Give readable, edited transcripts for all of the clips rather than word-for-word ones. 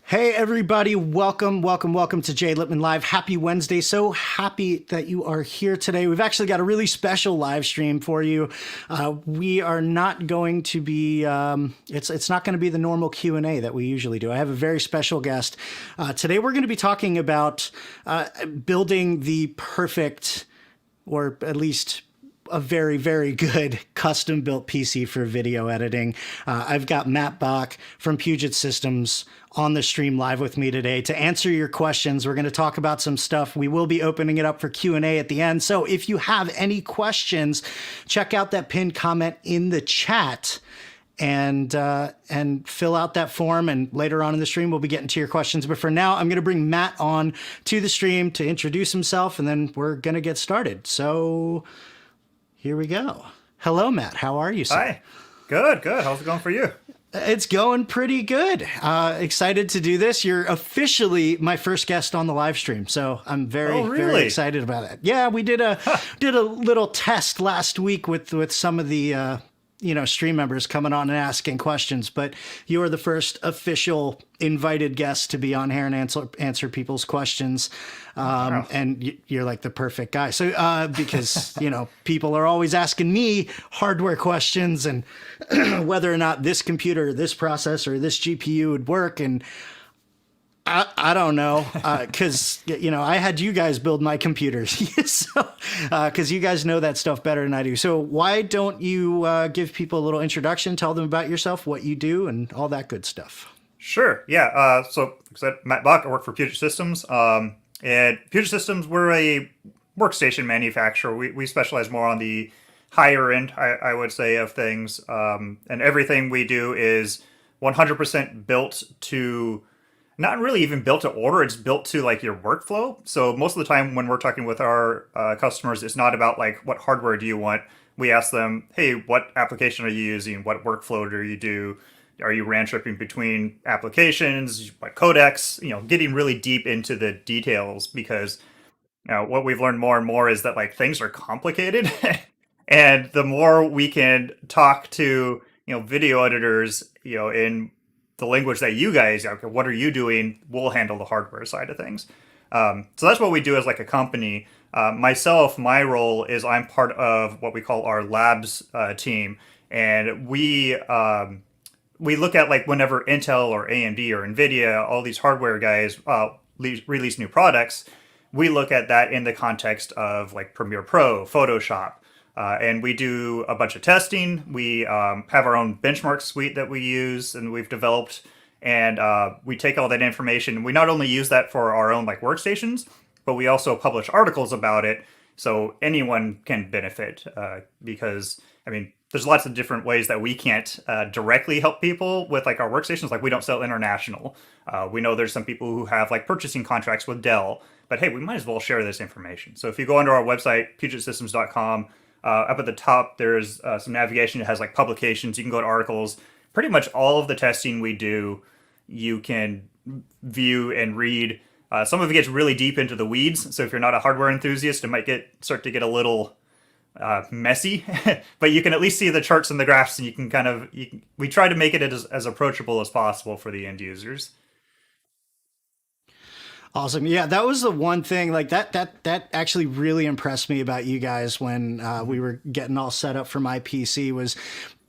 Hey everybody, welcome to Jay Lippman Live. Happy Wednesday. So happy that you are here today. We've actually got a really special live stream for you. We are not going to be, it's not going to be the normal Q&A that we usually do. I have a very special guest. Today we're going to be talking about building the perfect, or at least a very, very good custom built PC for video editing. I've got Matt Bach from Puget Systems on the stream live with me today to answer your questions. We're going to talk about some stuff. We will be opening it up for Q&A at the end. So if you have any questions, check out that pinned comment in the chat and fill out that form. And later on in the stream, we'll be getting to your questions. But for now, I'm going to bring Matt on to the stream to introduce himself, and then we're going to get started. So here we go. Hello, Matt. How are you, sir? Hi. Good. How's it going for you? It's going pretty good. Excited to do this. You're officially my first guest on the live stream, so I'm very excited about it. Yeah, we did a little test last week with some of the stream members coming on and asking questions, but you are the first official invited guest to be on here and answer people's questions. Wow. And you're like the perfect guy. So, because, people are always asking me hardware questions and whether or not this computer, this processor, this GPU would work. And I don't know, because, I had you guys build my computers, so because you guys know that stuff better than I do. So why don't you give people a little introduction, tell them about yourself, what you do, and all that good stuff? Sure. Yeah. So, like I said, Matt Bach, I work for Puget Systems. And Puget Systems, we're a workstation manufacturer. We specialize more on the higher end, I would say, of things. And everything we do is 100% built to, not really even built to order, it's built to like your workflow. So most of the time when we're talking with our customers, it's not about like, what hardware do you want? We ask them, hey, what application are you using? What workflow do you do? Are you round tripping between applications? What codecs? Getting really deep into the details, because what we've learned more and more is that like things are complicated. And the more we can talk to, video editors, in the language that you guys, okay, what are you doing? We'll handle the hardware side of things. So that's what we do as like a company. Myself, my role is I'm part of what we call our labs team. And we look at like whenever Intel or AMD or Nvidia, all these hardware guys release new products, we look at that in the context of like Premiere Pro, Photoshop, and we do a bunch of testing. We have our own benchmark suite that we use and we've developed, and we take all that information. We not only use that for our own like workstations, but we also publish articles about it so anyone can benefit, because there's lots of different ways that we can't directly help people with like our workstations. Like we don't sell international. We know there's some people who have like purchasing contracts with Dell, but hey, we might as well share this information. So if you go onto our website, pugetsystems.com, up at the top, there's some navigation that has like publications. You can go to articles. Pretty much all of the testing we do, you can view and read. Some of it gets really deep into the weeds. So if you're not a hardware enthusiast, it might start to get a little messy, but you can at least see the charts and the graphs, and you can we try to make it as approachable as possible for the end users. Awesome. Yeah, that was the one thing like that actually really impressed me about you guys when we were getting all set up for my PC was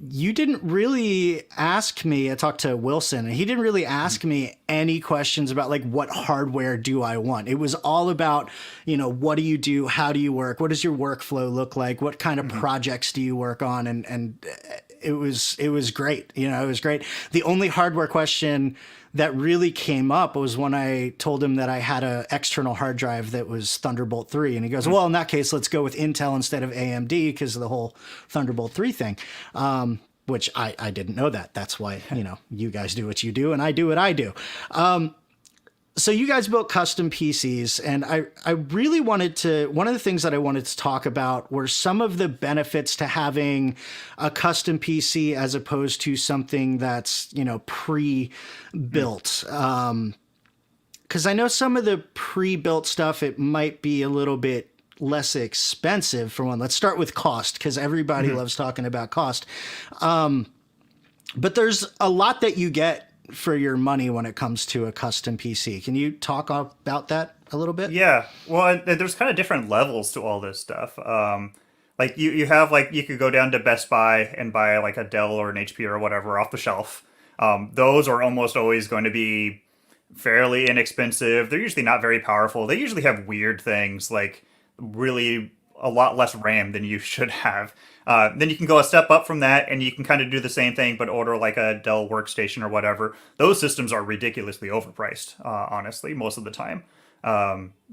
you didn't really ask me. I talked to Wilson and he didn't really ask me any questions about like, what hardware do I want? It was all about, what do you do? How do you work? What does your workflow look like? What kind of projects do you work on? And it was great. It was great. The only hardware question that really came up was when I told him that I had an external hard drive that was Thunderbolt 3. And he goes, well, in that case, let's go with Intel instead of AMD because of the whole Thunderbolt 3 thing, which I didn't know that. That's why, you guys do what you do and I do what I do. So you guys built custom PCs, and I really wanted to, one of the things that I wanted to talk about were some of the benefits to having a custom PC as opposed to something that's, pre-built. Because I know some of the pre-built stuff, it might be a little bit less expensive for one. Let's start with cost, because everybody loves talking about cost. But there's a lot that you get for your money when it comes to a custom PC. Can you talk about that a little bit? Yeah, well, there's kind of different levels to all this stuff. Like you have like you could go down to Best Buy and buy like a Dell or an HP or whatever off the shelf. Those are almost always going to be fairly inexpensive. They're usually not very powerful. They usually have weird things like really a lot less RAM than you should have. Then you can go a step up from that and you can kind of do the same thing, but order like a Dell workstation or whatever. Those systems are ridiculously overpriced, honestly, most of the time.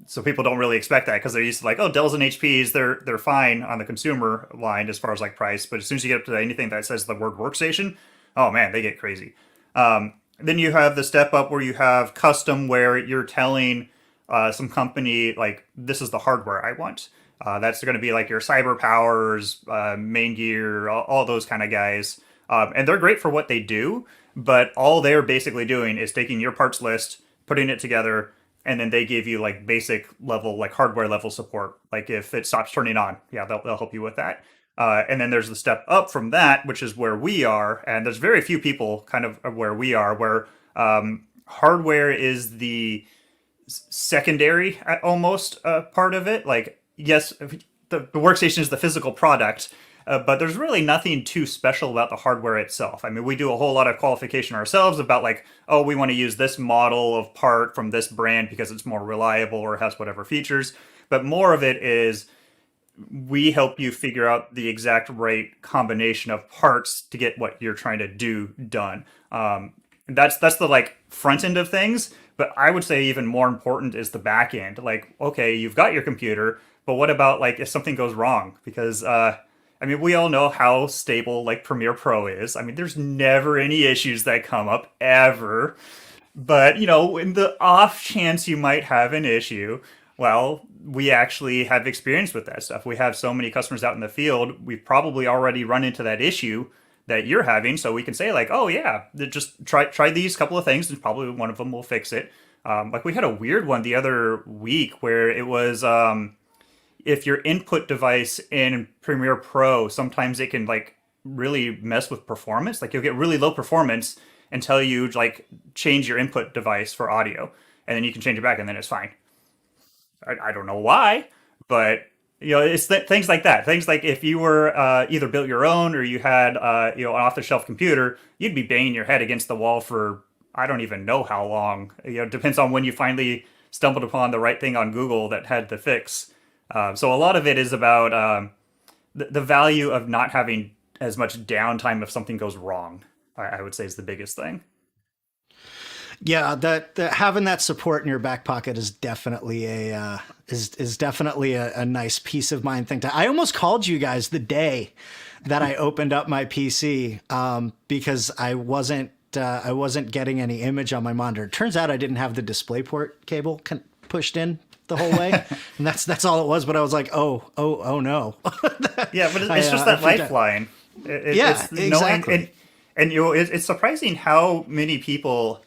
So people don't really expect that because they're used to like, oh, Dells and HPs, they're fine on the consumer line as far as like price. But as soon as you get up to anything that says the word workstation, oh man, they get crazy. Then you have the step up where you have custom, where you're telling some company like, this is the hardware I want. That's going to be like your Cyber Powers, Main Gear, all those kind of guys. And they're great for what they do, but all they're basically doing is taking your parts list, putting it together, and then they give you like basic level, like hardware level support. Like if it stops turning on, yeah, they'll help you with that. And then there's the step up from that, which is where we are. And there's very few people kind of where we are, where hardware is the secondary almost part of it. Like, yes, the workstation is the physical product, but there's really nothing too special about the hardware itself. I mean, we do a whole lot of qualification ourselves about like, oh, we want to use this model of part from this brand because it's more reliable or has whatever features. But more of it is we help you figure out the exact right combination of parts to get what you're trying to do done. That's the like front end of things. But I would say even more important is the back end. Like, okay, you've got your computer, but what about like if something goes wrong? Because I mean, we all know how stable like Premiere Pro is. I mean, there's never any issues that come up ever. But, you know, in the off chance you might have an issue, well, we actually have experience with that stuff. We have so many customers out in the field. We've probably already run into that issue that you're having. So we can say like, oh yeah, just try these couple of things and probably one of them will fix it. Like we had a weird one the other week where it was, if your input device in Premiere Pro, sometimes it can like really mess with performance. Like you'll get really low performance until you like change your input device for audio, and then you can change it back, and then it's fine. I don't know why, but you know, it's things like that. Things like if you were either built your own or you had you know, an off-the-shelf computer, you'd be banging your head against the wall for I don't even know how long. You know, it depends on when you finally stumbled upon the right thing on Google that had the fix. So a lot of it is about the value of not having as much downtime if something goes wrong. I would say is the biggest thing. Yeah, that having that support in your back pocket is definitely is definitely a nice peace of mind thing. I almost called you guys the day that I opened up my PC because I wasn't getting any image on my monitor. Turns out I didn't have the DisplayPort cable pushed in the whole way, and that's all it was. But I was like, oh no. Yeah, but it's just that lifeline. Yeah, exactly. And you know, it's surprising how many people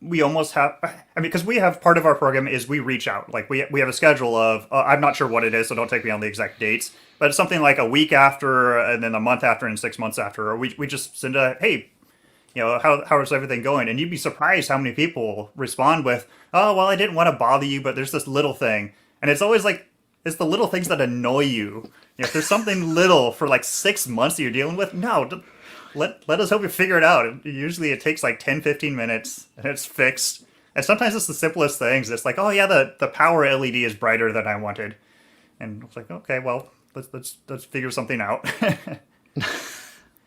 we almost have. I mean, because we have part of our program is we reach out. Like we have a schedule of I'm not sure what it is, so don't take me on the exact dates. But it's something like a week after, and then a month after, and 6 months after. Or we just send a hey, you know, how is everything going? And you'd be surprised how many people respond with, oh, well, I didn't want to bother you, but there's this little thing. And it's always like, it's the little things that annoy you. You know, if there's something little for like 6 months that you're dealing with, no, let us help you figure it out. Usually it takes like 10, 15 minutes and it's fixed. And sometimes it's the simplest things. It's like, oh yeah, the power LED is brighter than I wanted. And it's like, okay, well, let's figure something out.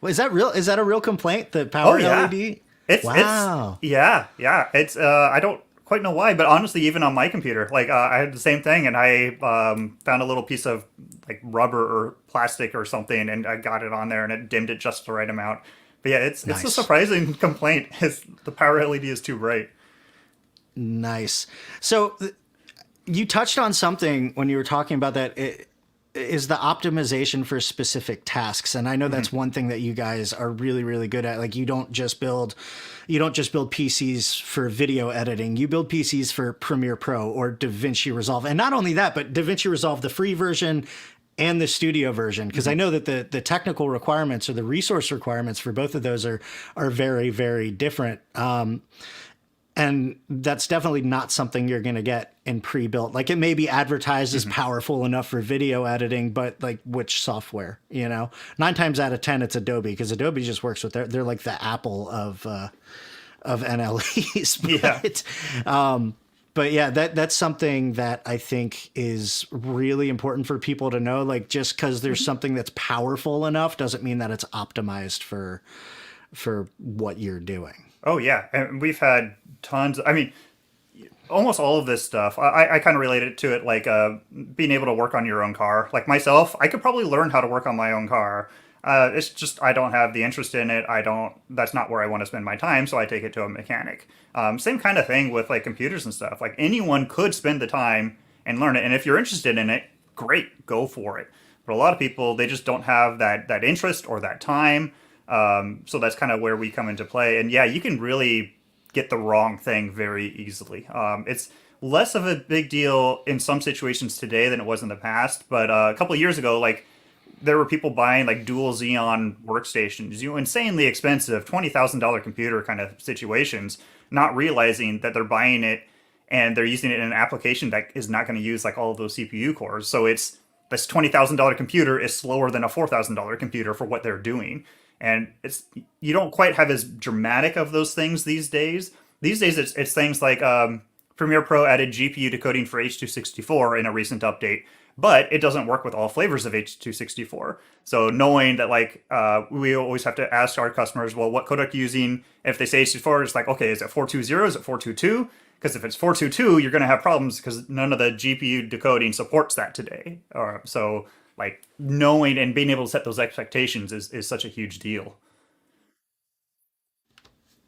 Is that real? Is that a real complaint? The power LED? Wow. It's I don't quite know why, but honestly, even on my computer, like I had the same thing, and I found a little piece of like rubber or plastic or something, and I got it on there, and it dimmed it just the right amount. But yeah, it's a surprising complaint. Is the power LED is too bright. Nice. So you touched on something when you were talking about that. Is the optimization for specific tasks, and I know that's one thing that you guys are really, really good at. Like you don't just build PCs for video editing. You build PCs for Premiere Pro or DaVinci Resolve, and not only that, but DaVinci Resolve, the free version, and the studio version, because I know that the technical requirements or the resource requirements for both of those are very, very different. And that's definitely not something you're going to get in pre-built. Like, it may be advertised as powerful enough for video editing, but like, which software, 9 times out of 10, it's Adobe, because Adobe just works with they're like the Apple of NLEs. But yeah, that's something that I think is really important for people to know. Like, just because there's something that's powerful enough doesn't mean that it's optimized for what you're doing. Oh yeah, and we've had tons. I mean, almost all of this stuff. I kind of related to it like being able to work on your own car. Like myself, I could probably learn how to work on my own car. It's just I don't have the interest in it. I don't. That's not where I want to spend my time. So I take it to a mechanic. Same kind of thing with like computers and stuff. Like anyone could spend the time and learn it. And if you're interested in it, great, go for it. But a lot of people, they just don't have that interest or that time. So that's kind of where we come into play. And yeah, you can really get the wrong thing very easily. It's less of a big deal in some situations today than it was in the past. But a couple of years ago, like there were people buying like dual Xeon workstations, insanely expensive, $20,000 computer kind of situations, not realizing that they're buying it and they're using it in an application that is not going to use like all of those CPU cores. So it's this $20,000 computer is slower than a $4,000 computer for what they're doing. And you don't quite have as dramatic of those things these days. These days, it's things like Premiere Pro added GPU decoding for H.264 in a recent update, but it doesn't work with all flavors of H.264. So knowing that, like, we always have to ask our customers, well, what codec using? If they say H.264, it's like, okay, is it 420? Is it 422? Because if it's 422, you're going to have problems because none of the GPU decoding supports that today. So like knowing and being able to set those expectations is such a huge deal.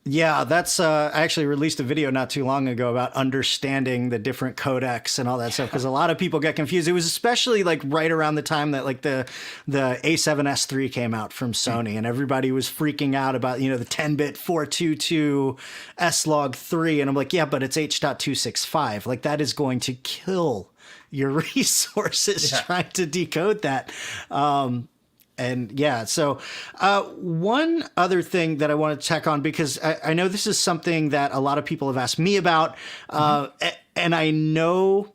Yeah, that's I actually released a video not too long ago about understanding the different codecs and all that stuff, because a lot of people get confused. It was especially like right around the time that like the A7S3 came out from Sony, and everybody was freaking out about, the 10-bit 422 S-Log 3, and I'm like, yeah, but it's H.265. Like, that is going to kill your resources trying to decode that. And yeah, so one other thing that I want to check on, because I know this is something that a lot of people have asked me about, and I know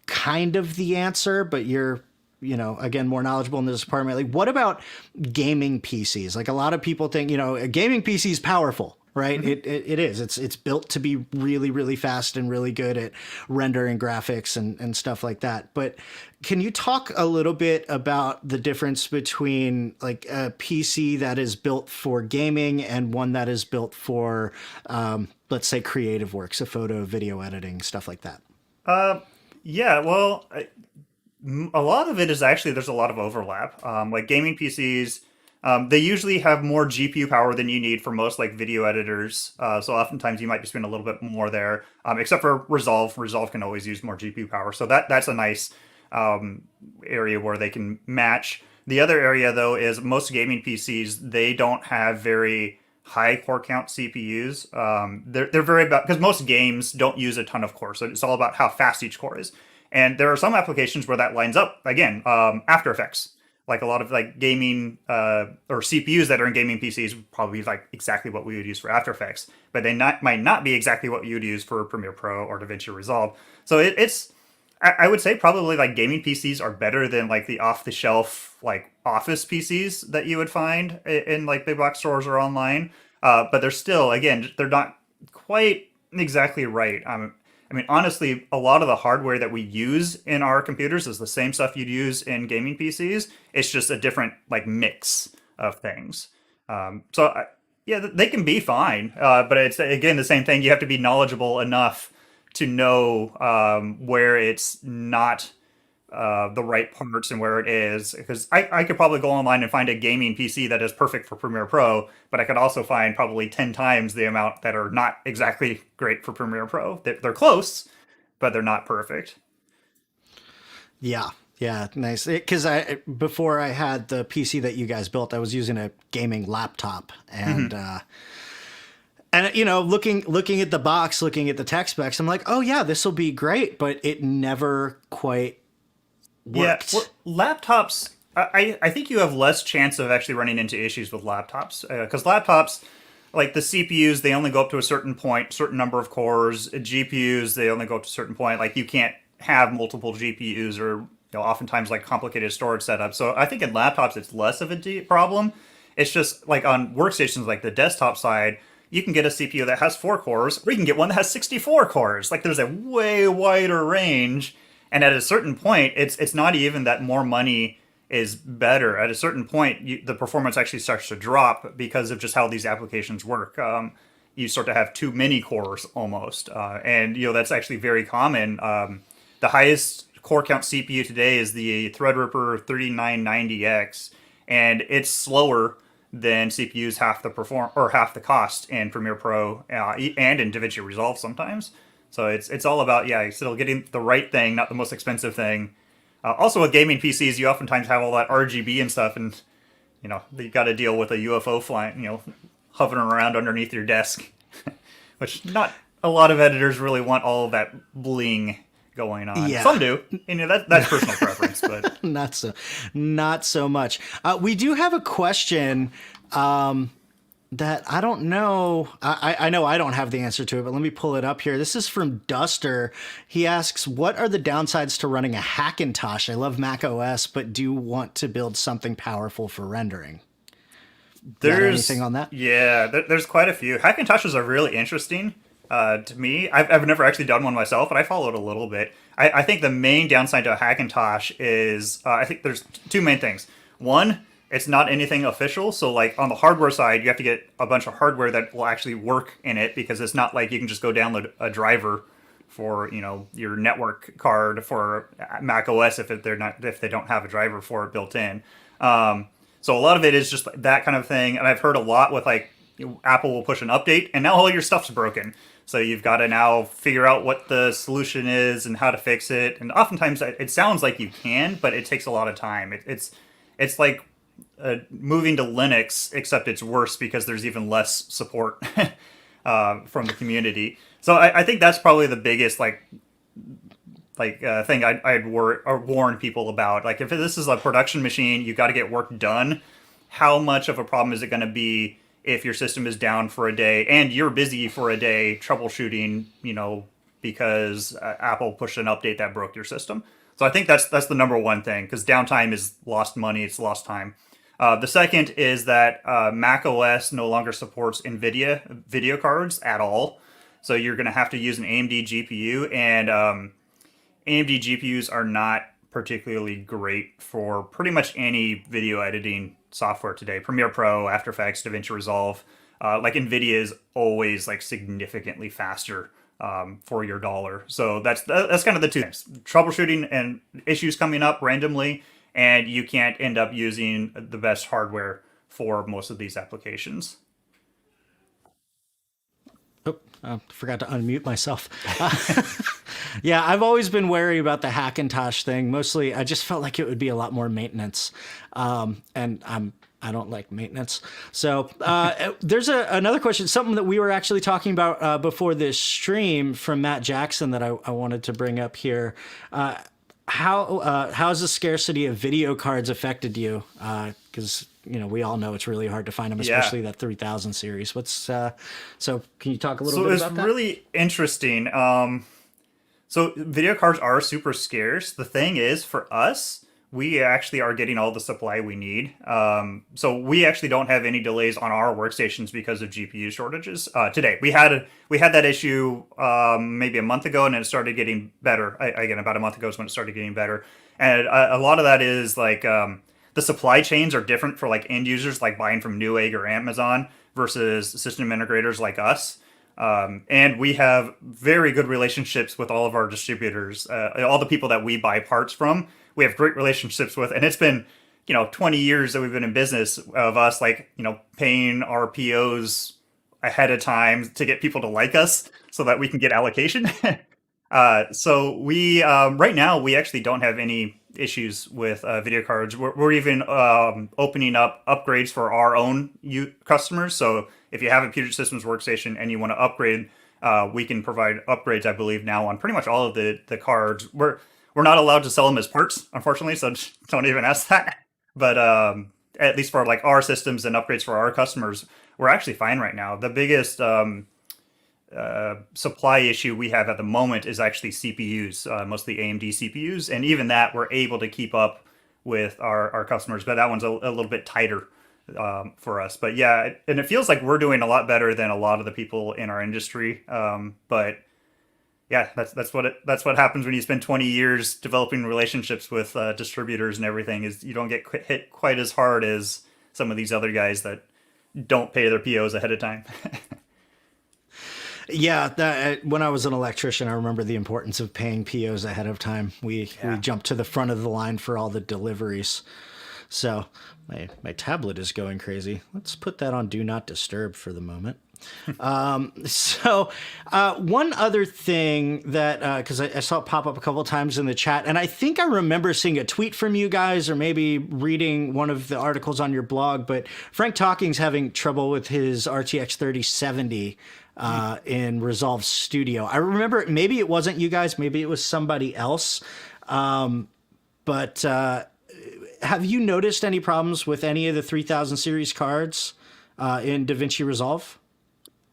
kind of the answer, but you're, again, more knowledgeable in this department. Like, what about gaming PCs? Like, a lot of people think, a gaming PC is powerful. Right. It is. It's built to be really, really fast and really good at rendering graphics and stuff like that. But can you talk a little bit about the difference between like a PC that is built for gaming and one that is built for, let's say, creative work, so photo, video editing, stuff like that? Yeah, well, a lot of it is actually there's a lot of overlap. Like gaming PCs. They usually have more GPU power than you need for most like video editors. So oftentimes you might be spending a little bit more there, except for Resolve. Resolve can always use more GPU power. So that's a nice area where they can match. The other area though is most gaming PCs, they don't have very high core count CPUs. They're very about, because most games don't use a ton of cores. So it's all about how fast each core is. And there are some applications where that lines up. Again, After Effects. Like a lot of like gaming or CPUs that are in gaming PCs probably like exactly what we would use for After Effects, but they might not be exactly what you would use for Premiere Pro or DaVinci Resolve. So it's I would say probably like gaming PCs are better than like the off the shelf like office PCs that you would find in like big box stores or online. But they're still, again, they're not quite exactly right. I mean, honestly, a lot of the hardware that we use in our computers is the same stuff you'd use in gaming PCs. It's just a different like mix of things. Yeah, they can be fine, but it's again the same thing. You have to be knowledgeable enough to know where it's not the right parts and where it is. Because I could probably go online and find a gaming PC that is perfect for Premiere Pro, but I could also find probably 10 times the amount that are not exactly great for Premiere Pro. They're close, but they're not perfect. Yeah. Yeah, nice. Because before I had the PC that you guys built, I was using a gaming laptop, and looking at the box, looking at the tech specs, I'm like, oh yeah, this will be great, but it never quite Yeah, worked. well, laptops. I think you have less chance of actually running into issues with laptops because laptops, like the CPUs, they only go up to a certain point, certain number of cores. GPUs, they only go up to a certain point. Like you can't have multiple GPUs or oftentimes like complicated storage setups. So I think in laptops it's less of a problem. It's just like on workstations like the desktop side, you can get a CPU that has 4 cores, or you can get one that has 64 cores. Like there's a way wider range, and at a certain point, it's not even that more money is better. At a certain point, the performance actually starts to drop because of just how these applications work. You start to have too many cores almost, and that's actually very common. The highest core count CPU today is the Threadripper 3990X, and it's slower than CPUs half the half the cost in Premiere Pro and in DaVinci Resolve sometimes. So it's all about still getting the right thing, not the most expensive thing. Also with gaming PCs, you oftentimes have all that RGB and stuff, and you got to deal with a UFO flying, hovering around underneath your desk, which not a lot of editors really want all of that bling going on. Yeah. Some do. That's personal preference, but not so much. We do have a question that I don't know. I know I don't have the answer to it, but let me pull it up here. This is from Duster. He asks, what are the downsides to running a Hackintosh? I love Mac OS, but do want to build something powerful for rendering. There's anything on that? Yeah, there's quite a few. Hackintoshes are really interesting to me. I've never actually done one myself, but I followed a little bit. I think the main downside to a Hackintosh is I think there's two main things. One, it's not anything official. So like on the hardware side, you have to get a bunch of hardware that will actually work in it, because it's not like you can just go download a driver for your network card for Mac OS if they don't have a driver for it built in. So a lot of it is just that kind of thing. And I've heard a lot with like Apple will push an update and now all your stuff's broken. So you've got to now figure out what the solution is and how to fix it. And oftentimes it sounds like you can, but it takes a lot of time. It's like moving to Linux, except it's worse because there's even less support from the community. So I think that's probably the biggest thing I'd warn people about. Like if this is a production machine, you got to get work done. How much of a problem is it going to be if your system is down for a day and you're busy for a day troubleshooting, because Apple pushed an update that broke your system? So I think that's the number one thing, because downtime is lost money, it's lost time. The second is that Mac OS no longer supports Nvidia video cards at all. So you're going to have to use an AMD GPU, and AMD GPUs are not particularly great for pretty much any video editing software today. Premiere Pro, After Effects, DaVinci Resolve. Like Nvidia is always like significantly faster for your dollar. So that's kind of the two things: troubleshooting and issues coming up randomly, and you can't end up using the best hardware for most of these applications. Oh, I forgot to unmute myself. Yeah, I've always been wary about the Hackintosh thing. Mostly, I just felt like it would be a lot more maintenance, and I don't like maintenance. So there's another question, something that we were actually talking about before this stream from Matt Jackson that I wanted to bring up here. How's the scarcity of video cards affected you? Because we all know it's really hard to find them, especially that 3000 series. So can you talk a little bit about that? So it's really interesting. So video cards are super scarce. The thing is, for us, we actually are getting all the supply we need. So we actually don't have any delays on our workstations because of GPU shortages today. We had that issue maybe a month ago, and it started getting better. Again, about a month ago is when it started getting better. And a lot of that is like the supply chains are different for like end users, like buying from Newegg or Amazon, versus system integrators like us. And we have very good relationships with all of our distributors, all the people that we buy parts from. We have great relationships with, and it's been 20 years that we've been in business of us paying our POs ahead of time to get people to like us so that we can get allocation. So we right now we actually don't have any issues with video cards. We're even opening up upgrades for our own customers. So if you have a Puget Systems workstation and you want to upgrade, we can provide upgrades, I believe, now on pretty much all of the cards. we're not allowed to sell them as parts, unfortunately, so don't even ask that. But at least for like our systems and upgrades for our customers, we're actually fine right now. The biggest supply issue we have at the moment is actually CPUs, mostly AMD CPUs, and even that we're able to keep up with our customers, but that one's a little bit tighter for us. But yeah, and it feels like we're doing a lot better than a lot of the people in our industry. But yeah, that's what happens when you spend 20 years developing relationships with distributors and everything. Is you don't get hit quite as hard as some of these other guys that don't pay their POs ahead of time. Yeah, when I was an electrician, I remember the importance of paying POs ahead of time. We jumped to the front of the line for all the deliveries. So my tablet is going crazy. Let's put that on Do Not Disturb for the moment. One other thing that, because I saw it pop up a couple of times in the chat, and I think I remember seeing a tweet from you guys or maybe reading one of the articles on your blog, but Frank Talking's having trouble with his RTX 3070 in Resolve Studio. I remember maybe it wasn't you guys, maybe it was somebody else. But have you noticed any problems with any of the 3000 series cards in DaVinci Resolve?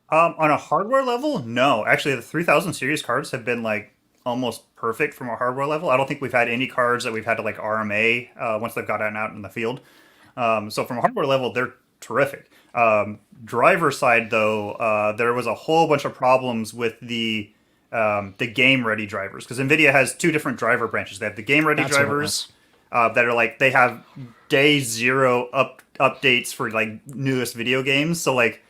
On a hardware level, no. Actually, the 3000 series cards have been like almost perfect from a hardware level. I don't think we've had any cards that we've had to like RMA once they've gotten out in the field. So from a hardware level, they're terrific. Driver side, though, there was a whole bunch of problems with the game ready drivers because Nvidia has two different driver branches. They have the game ready drivers that are like they have day zero updates for like newest video games. So like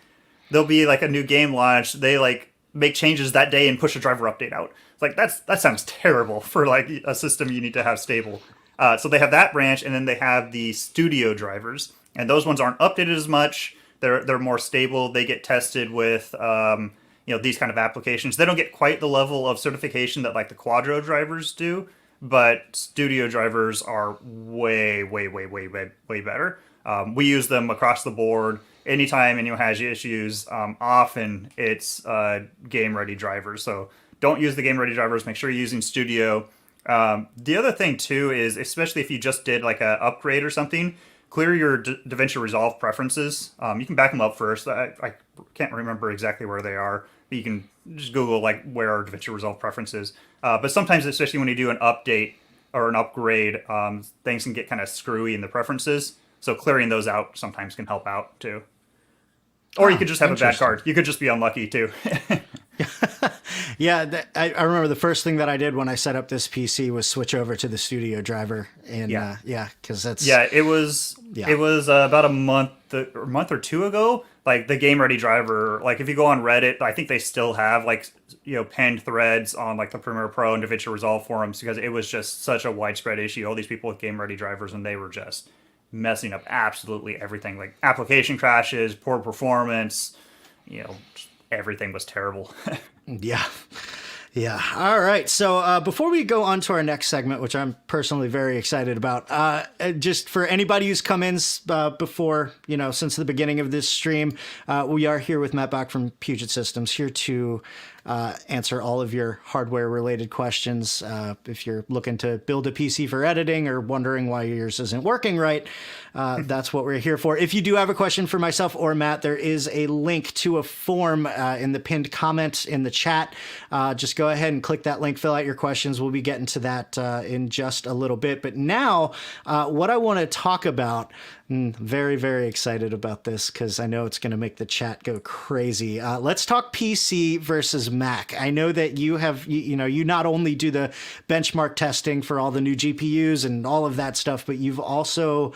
there'll be like a new game launch. They like make changes that day and push a driver update out. It's like that sounds terrible for like a system you need to have stable. So they have that branch, and then they have the studio drivers, and those ones aren't updated as much. They're more stable. They get tested with these kind of applications. They don't get quite the level of certification that like the Quadro drivers do, but studio drivers are way better. We use them across the board. Anytime anyone has issues, often it's game ready drivers. So don't use the game ready drivers. Make sure you're using studio. The other thing too is, especially if you just did like a upgrade or something, clear your DaVinci Resolve preferences. You can back them up first. I can't remember exactly where they are, but you can just Google like where are DaVinci Resolve preferences. But sometimes, especially when you do an update or an upgrade, things can get kind of screwy in the preferences. So clearing those out sometimes can help out too. Or you could just have a bad card. You could just be unlucky too. Yeah, I remember the first thing that I did when I set up this PC was switch over to the studio driver, and because that's it was about a month or two ago. Like the game ready driver, like if you go on Reddit, I think they still have like penned threads on like the Premiere Pro and DaVinci Resolve forums because it was just such a widespread issue. All these people with game ready drivers, and they were just messing up absolutely everything, like application crashes, poor performance, everything was terrible. Yeah. All right. So before we go on to our next segment, which I'm personally very excited about, just for anybody who's come in before, since the beginning of this stream, we are here with Matt Bach from Puget Systems, here to answer all of your hardware related questions. If you're looking to build a PC for editing or wondering why yours isn't working right, that's what we're here for. If you do have a question for myself or Matt, there is a link to a form in the pinned comment in the chat. Just go ahead and click that link, fill out your questions. We'll be getting to that in just a little bit. But now, what I want to talk about, very, very excited about this because I know it's going to make the chat go crazy. Let's talk PC versus Mac. I know that you have, you not only do the benchmark testing for all the new GPUs and all of that stuff, but you've also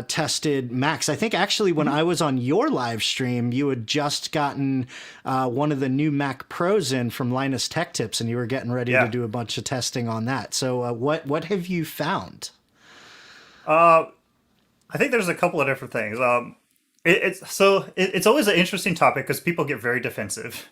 tested Macs. I think actually when I was on your live stream, you had just gotten one of the new Mac Pros in from Linus Tech Tips, and you were getting ready to do a bunch of testing on that. So what have you found? I think there's a couple of different things. It's always an interesting topic because people get very defensive,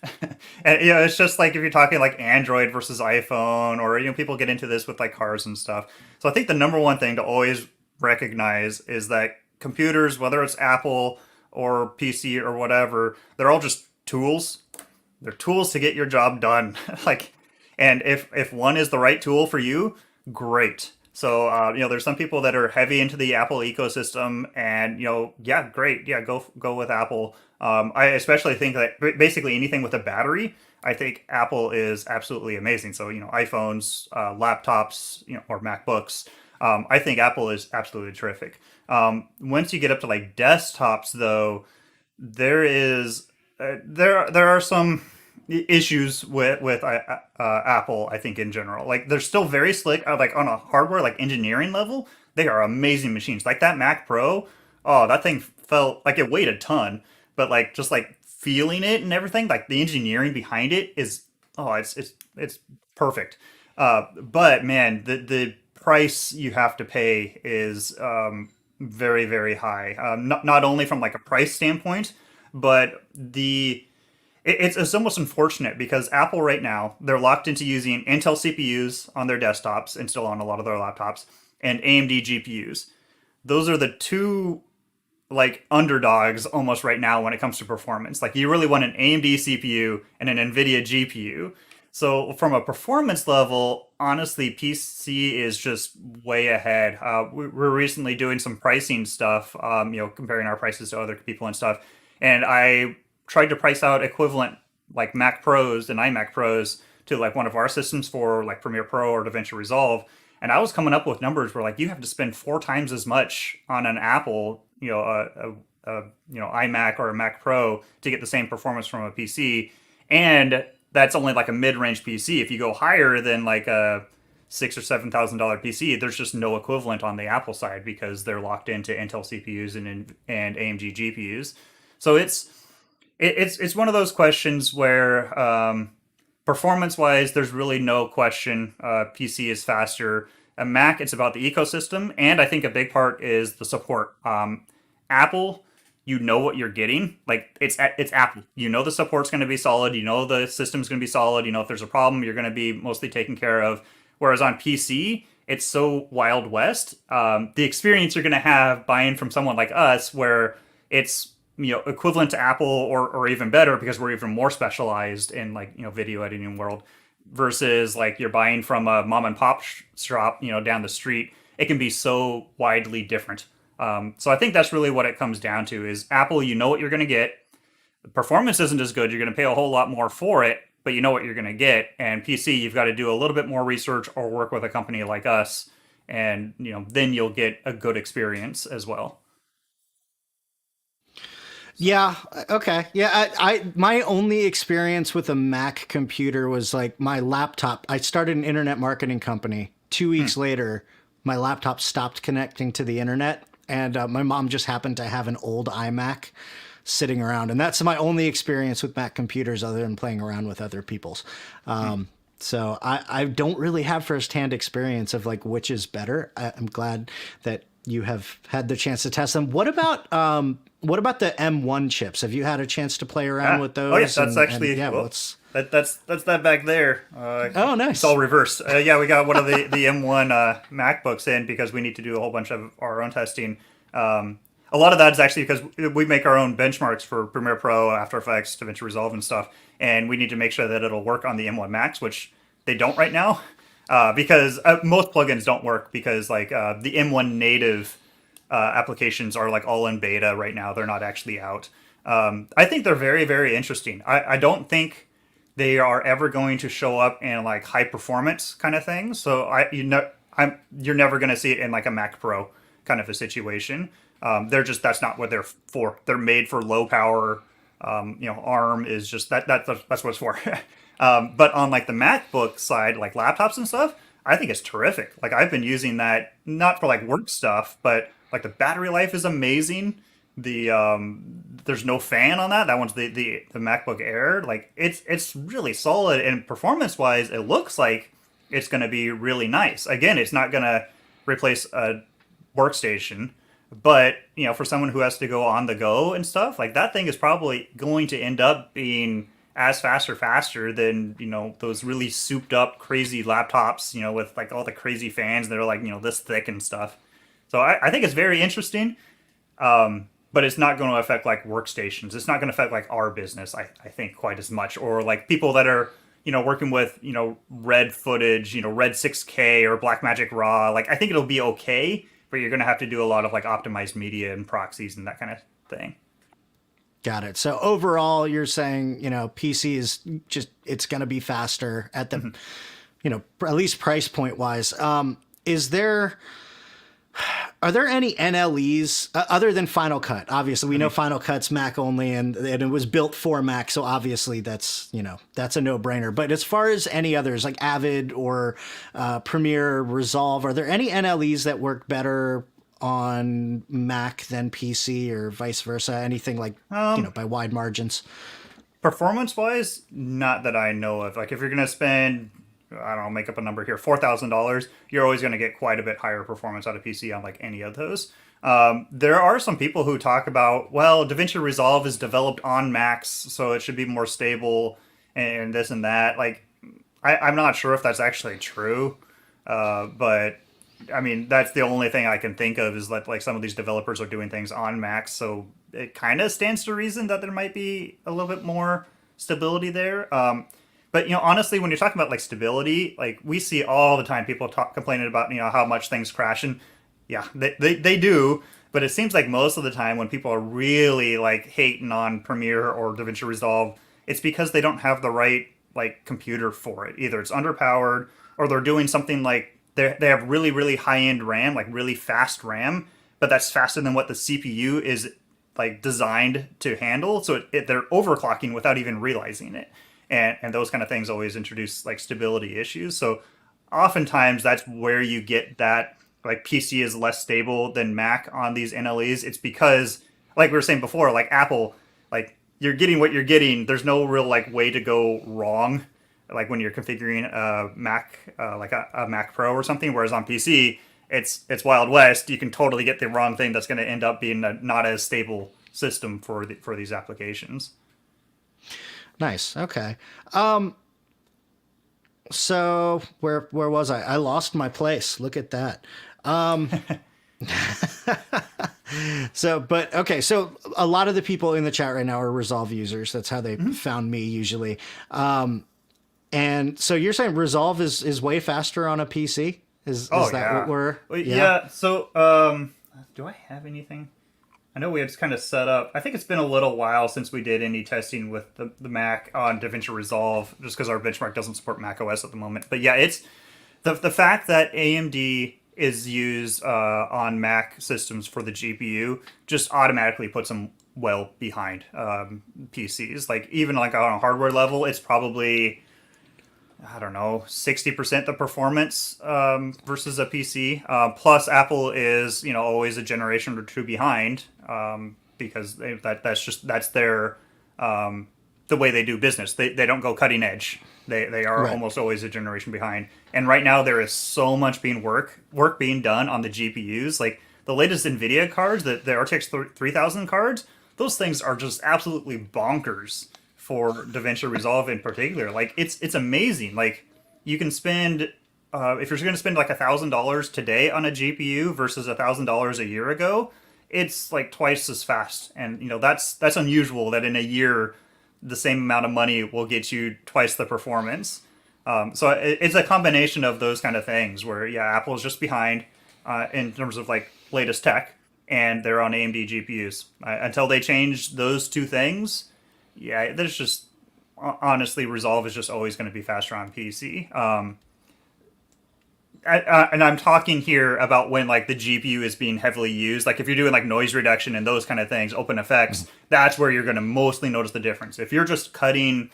and it's just like if you're talking like Android versus iPhone, or people get into this with like cars and stuff. So I think the number one thing to always recognize is that computers, whether it's Apple or PC or whatever, they're all just tools. They're tools to get your job done. And if one is the right tool for you, great. So, there's some people that are heavy into the Apple ecosystem, and yeah, great, yeah, go with Apple. I especially think that basically anything with a battery, I think Apple is absolutely amazing. So, iPhones, laptops, or MacBooks, I think Apple is absolutely terrific. Once you get up to like desktops, though, there is there are some issues with Apple. I think in general, like they're still very slick. Like on a hardware like engineering level, they are amazing machines. Like that Mac Pro, oh, that thing felt like it weighed a ton, but like just like feeling it and everything, like the engineering behind it is oh, it's perfect. But man, the price you have to pay is very very high. Not only from like a price standpoint, but it's almost unfortunate because Apple right now they're locked into using Intel CPUs on their desktops and still on a lot of their laptops and AMD GPUs. Those are the two like underdogs almost right now when it comes to performance. Like you really want an AMD CPU and an Nvidia GPU. So from a performance level, honestly, PC is just way ahead. We're recently doing some pricing stuff, comparing our prices to other people and stuff. And I tried to price out equivalent like Mac Pros and iMac Pros to like one of our systems for like Premiere Pro or DaVinci Resolve. And I was coming up with numbers where like you have to spend 4 times as much on an Apple, iMac or a Mac Pro to get the same performance from a PC, and that's only like a mid-range PC. If you go higher than like a $6,000 or $7,000 PC, there's just no equivalent on the Apple side because they're locked into Intel CPUs and AMD GPUs. So it's one of those questions where performance wise, there's really no question. PC is faster. A Mac, it's about the ecosystem, and I think a big part is the support. Apple, you know what you're getting. Like it's Apple. You know the support's going to be solid. You know the system's going to be solid. You know if there's a problem, you're going to be mostly taken care of. Whereas on PC, it's so Wild West. The experience you're going to have buying from someone like us, where it's equivalent to Apple or even better because we're even more specialized in like video editing world versus like you're buying from a mom and pop shop down the street. It can be so widely different. So I think that's really what it comes down to is Apple, you know what you're going to get. The performance isn't as good. You're going to pay a whole lot more for it, but you know what you're going to get. And PC, you've got to do a little bit more research or work with a company like us. And, then you'll get a good experience as well. Yeah. Okay. Yeah. My only experience with a Mac computer was like my laptop. I started an internet marketing company. 2 weeks later, my laptop stopped connecting to the internet, and my mom just happened to have an old iMac sitting around, and that's my only experience with Mac computers other than playing around with other people's. So I don't really have firsthand experience of like which is better. I'm glad that you have had the chance to test them. What about the M1 chips? Have you had a chance to play around with Oh yeah, those? that's actually yeah. well, Let's. that's that back there. Oh, nice. It's all reversed. Yeah, we got one of the M1 MacBooks in because we need to do a whole bunch of our own testing. A lot of that is actually because we make our own benchmarks for Premiere Pro, After Effects, DaVinci Resolve, and stuff, and we need to make sure that it'll work on the M1 Max, which they don't right now, because most plugins don't work because like the M1 native applications are like all in beta right now. They're not actually out. I think they're very, very interesting. I don't think they are ever going to show up in like high performance kind of things. So you're never going to see it in like a Mac Pro kind of a situation. That's not what they're for. They're made for low power. ARM is just that's what it's for. But on like the MacBook side, like laptops and stuff, I think it's terrific. Like I've been using that not for like work stuff, but like the battery life is amazing. There's no fan on that. That one's the MacBook Air. Like it's really solid, and performance wise, it looks like it's going to be really nice. Again, it's not going to replace a workstation, but for someone who has to go on the go and stuff, like that thing is probably going to end up being as fast or faster than those really souped up crazy laptops with like all the crazy fans that are like this thick and stuff. So I think it's very interesting, but it's not going to affect like workstations. It's not going to affect like our business, I think, quite as much, or like people that are working with, red footage, red 6K or Blackmagic Raw, like I think it'll be okay, but you're going to have to do a lot of like optimized media and proxies and that kind of thing. Got it. So overall, you're saying, PC is just, it's going to be faster at the, at least price point wise. Is there, are there any NLEs other than Final Cut? Obviously, we know Final Cut's Mac only, and it was built for Mac, so obviously that's that's a no-brainer. But as far as any others like Avid or Premiere, Resolve, are there any NLEs that work better on Mac than PC, or vice versa? Anything like by wide margins? Performance wise, not that I know of. Like if you're gonna spend, I don't know, make up a number here, $4,000, you're always going to get quite a bit higher performance out of PC on like any of those. There are some people who talk about, well, DaVinci Resolve is developed on Macs, so it should be more stable and this and that. Like, I'm not sure if that's actually true, but I mean, that's the only thing I can think of is that like some of these developers are doing things on Macs, so it kind of stands to reason that there might be a little bit more stability there. But honestly, when you're talking about like stability, like we see all the time people complaining about how much things crash, and yeah, they do. But it seems like most of the time when people are really like hating on Premiere or DaVinci Resolve, it's because they don't have the right like computer for it. Either it's underpowered or they're doing something like they have really high end RAM, like really fast RAM, but that's faster than what the CPU is like designed to handle. So they're overclocking without even realizing it. And those kind of things always introduce like stability issues. So oftentimes that's where you get that like PC is less stable than Mac on these NLEs. It's because, like we were saying before, like Apple, like you're getting what you're getting. There's no real like way to go wrong, like when you're configuring a Mac, like a Mac Pro or something. Whereas on PC, it's Wild West. You can totally get the wrong thing that's going to end up being a not as stable system for these applications. Nice. Okay. So where was I? I lost my place. Look at that. But okay. So a lot of the people in the chat right now are Resolve users. That's how they found me usually. And so you're saying Resolve is way faster on a PC? Is that what we're? Yeah. So do I have anything? I know we had kind of set up. I think it's been a little while since we did any testing with the Mac on DaVinci Resolve, just because our benchmark doesn't support Mac OS at the moment. But yeah, it's the fact that AMD is used on Mac systems for the GPU just automatically puts them well behind PCs. Like even like on a hardware level, it's probably, I don't know, 60% the performance versus a PC. Plus, Apple is always a generation or two behind because that's their the way they do business. They don't go cutting edge. They are Right. almost always a generation behind. And right now there is so much work being done on the GPUs. Like the latest Nvidia cards, the RTX 3000 cards, those things are just absolutely bonkers for DaVinci Resolve in particular. Like it's amazing. Like you can spend if you're going to spend like $1,000 today on a GPU versus $1,000 a year ago, it's like twice as fast. And that's unusual that in a year the same amount of money will get you twice the performance. So it's a combination of those kind of things where Apple is just behind in terms of like latest tech, and they're on AMD GPUs. Until they change those two things, there's just honestly Resolve is just always going to be faster on PC. And I'm talking here about when like the GPU is being heavily used. Like if you're doing like noise reduction and those kind of things, open effects, that's where you're going to mostly notice the difference. If you're just cutting,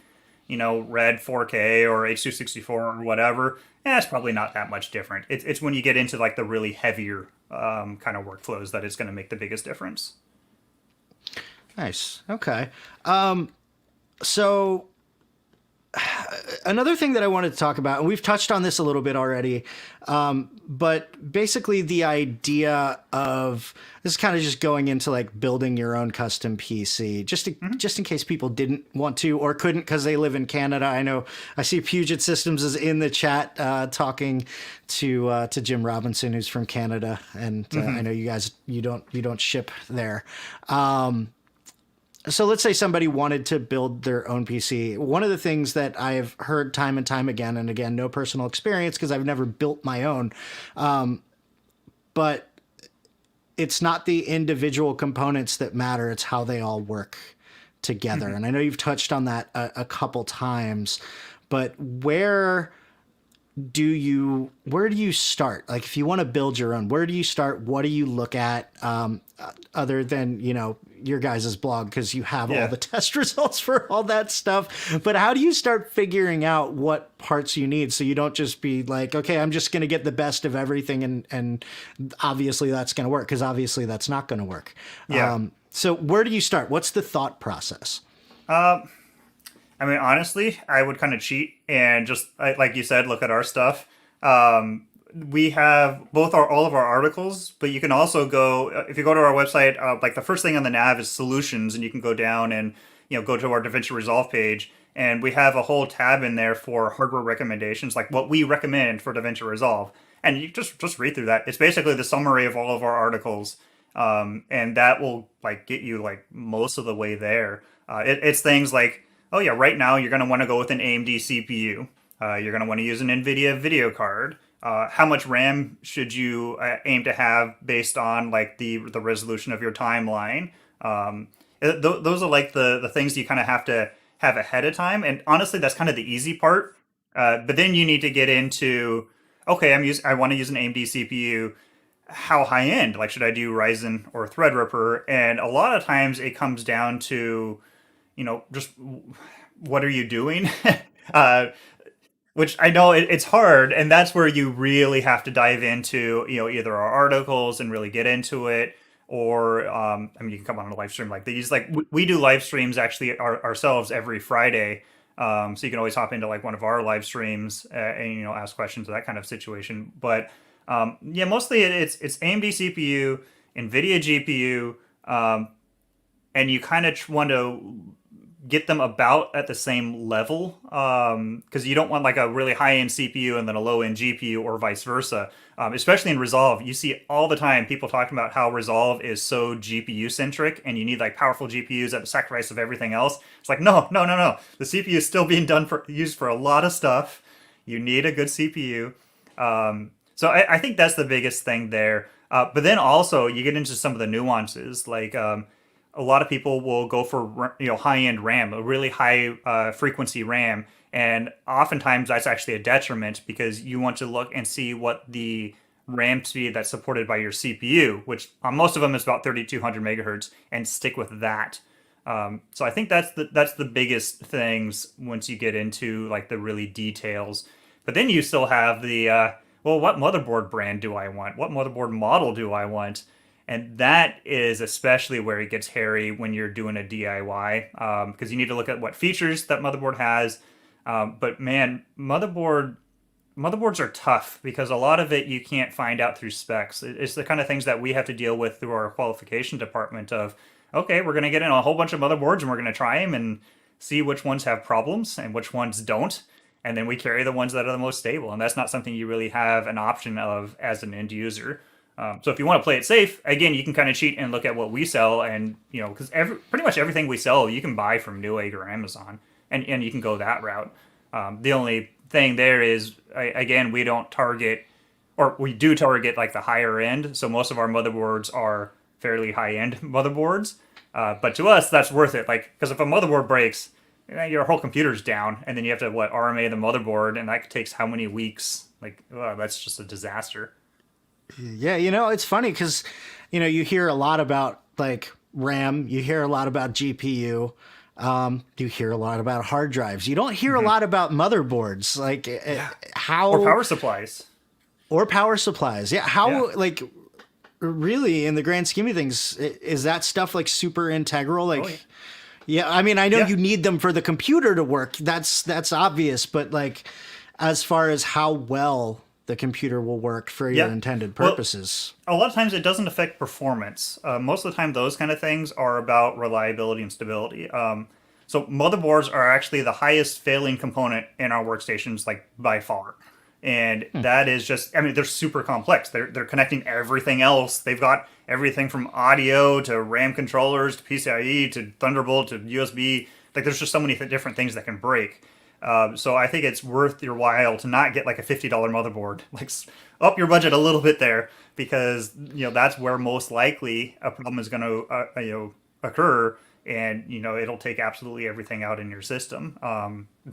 red 4K or H264 or whatever, it's probably not that much different. It's when you get into like the really heavier kind of workflows that it's going to make the biggest difference. Nice. Okay. So another thing that I wanted to talk about, and we've touched on this a little bit already, but basically the idea of this is kind of just going into like building your own custom PC, just in case people didn't want to or couldn't because they live in Canada. I know I see Puget Systems is in the chat talking to Jim Robinson, who's from Canada, and I know you guys you don't ship there. So let's say somebody wanted to build their own PC. One of the things that I've heard time and time again, and again, no personal experience because I've never built my own, but it's not the individual components that matter. It's how they all work together. And I know you've touched on that a couple times, but where do you start? Like if you want to build your own, where do you start? What do you look at other than, your guys' blog because you have all the test results for all that stuff. But how do you start figuring out what parts you need so you don't just be like, okay, I'm just going to get the best of everything and obviously that's going to work because obviously that's not going to work. Yeah. So where do you start? What's the thought process? I mean, honestly, I would kind of cheat and just, like you said, look at our stuff. We have all of our articles, but you can also go, if you go to our website, like the first thing on the nav is solutions, and you can go down and, go to our DaVinci Resolve page, and we have a whole tab in there for hardware recommendations, like what we recommend for DaVinci Resolve. And you just read through that. It's basically the summary of all of our articles. And that will like get you like most of the way there. It's things like, oh yeah, right now you're going to want to go with an AMD CPU. You're going to want to use an Nvidia video card. How much RAM should you aim to have based on like the resolution of your timeline? Those are like the things you kind of have to have ahead of time. And honestly, that's kind of the easy part. But then you need to get into, okay, I want to use an AMD CPU. How high end? Like, should I do Ryzen or Threadripper? And a lot of times it comes down to, just what are you doing? Which I know it's hard, and that's where you really have to dive into, either our articles and really get into it, or you can come on a live stream like these. Like we do live streams actually ourselves every Friday, so you can always hop into like one of our live streams and ask questions of that kind of situation. But mostly it's AMD CPU, Nvidia GPU, and you kind of want to get them about at the same level because you don't want like a really high-end CPU and then a low-end GPU or vice versa. Especially in Resolve, you see all the time people talking about how Resolve is so GPU-centric and you need like powerful GPUs at the sacrifice of everything else. It's like, no. The CPU is still being used for a lot of stuff. You need a good CPU. So I think that's the biggest thing there. But then also you get into some of the nuances like a lot of people will go for high-end RAM, a really high frequency RAM, and oftentimes that's actually a detriment because you want to look and see what the RAM speed that's supported by your CPU, which on most of them is about 3200 megahertz, and stick with that. So I think that's the biggest things once you get into like the really details. But then you still have the what motherboard brand do I want? What motherboard model do I want? And that is especially where it gets hairy when you're doing a DIY, because you need to look at what features that motherboard has. But man, motherboards are tough because a lot of it you can't find out through specs. It's the kind of things that we have to deal with through our qualification department of, okay, we're going to get in a whole bunch of motherboards and we're going to try them and see which ones have problems and which ones don't. And then we carry the ones that are the most stable. And that's not something you really have an option of as an end user. So if you want to play it safe, again, you can kind of cheat and look at what we sell, and because pretty much everything we sell you can buy from Newegg or Amazon, and you can go that route. The only thing there is, again, we don't target, or we do target like the higher end. So most of our motherboards are fairly high end motherboards, but to us that's worth it. Like because if a motherboard breaks, your whole computer's down, and then you have to RMA the motherboard, and that takes how many weeks? Like that's just a disaster. Yeah, it's funny because, you hear a lot about like RAM, you hear a lot about GPU, you hear a lot about hard drives. You don't hear a lot about motherboards, like how or power supplies. Yeah, how like really in the grand scheme of things is that stuff like super integral? Like, yeah, I mean, I know you need them for the computer to work. That's obvious, but like as far as how well the computer will work for your intended purposes. Well, a lot of times it doesn't affect performance. Most of the time, those kind of things are about reliability and stability. So motherboards are actually the highest failing component in our workstations, like by far. And that is just, I mean, they're super complex. They're connecting everything else. They've got everything from audio to RAM controllers to PCIe to Thunderbolt to USB. Like there's just so many different things that can break. So I think it's worth your while to not get like a $50 motherboard. Like up your budget a little bit there, because that's where most likely a problem is going to occur, and it'll take absolutely everything out in your system.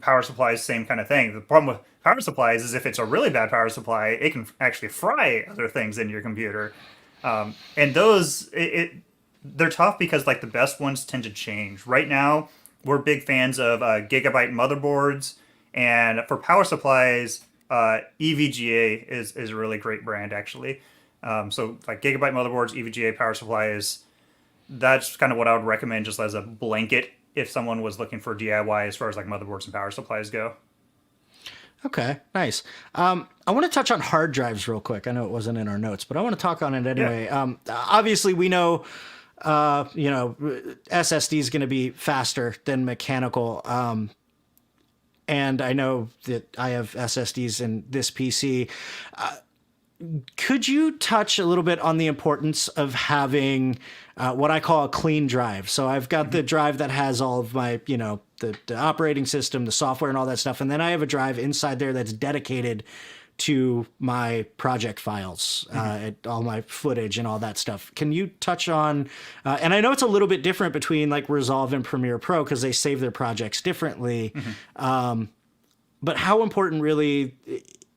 Power supplies, same kind of thing. The problem with power supplies is if it's a really bad power supply, it can actually fry other things in your computer. And those they're tough because like the best ones tend to change. Right now, we're big fans of Gigabyte motherboards, and for power supplies, EVGA is a really great brand actually. So like Gigabyte motherboards, EVGA power supplies, that's kind of what I would recommend just as a blanket if someone was looking for DIY as far as like motherboards and power supplies go. Okay, nice. I want to touch on hard drives real quick. I know it wasn't in our notes, but I want to talk on it anyway. Yeah. Obviously, we know, SSD is going to be faster than mechanical. And I know that I have SSDs in this PC. Could you touch a little bit on the importance of having what I call a clean drive? So I've got the drive that has all of my, the operating system, the software and all that stuff. And then I have a drive inside there that's dedicated to my project files, all my footage and all that stuff. Can you touch on, and I know it's a little bit different between like Resolve and Premiere Pro because they save their projects differently. But how important really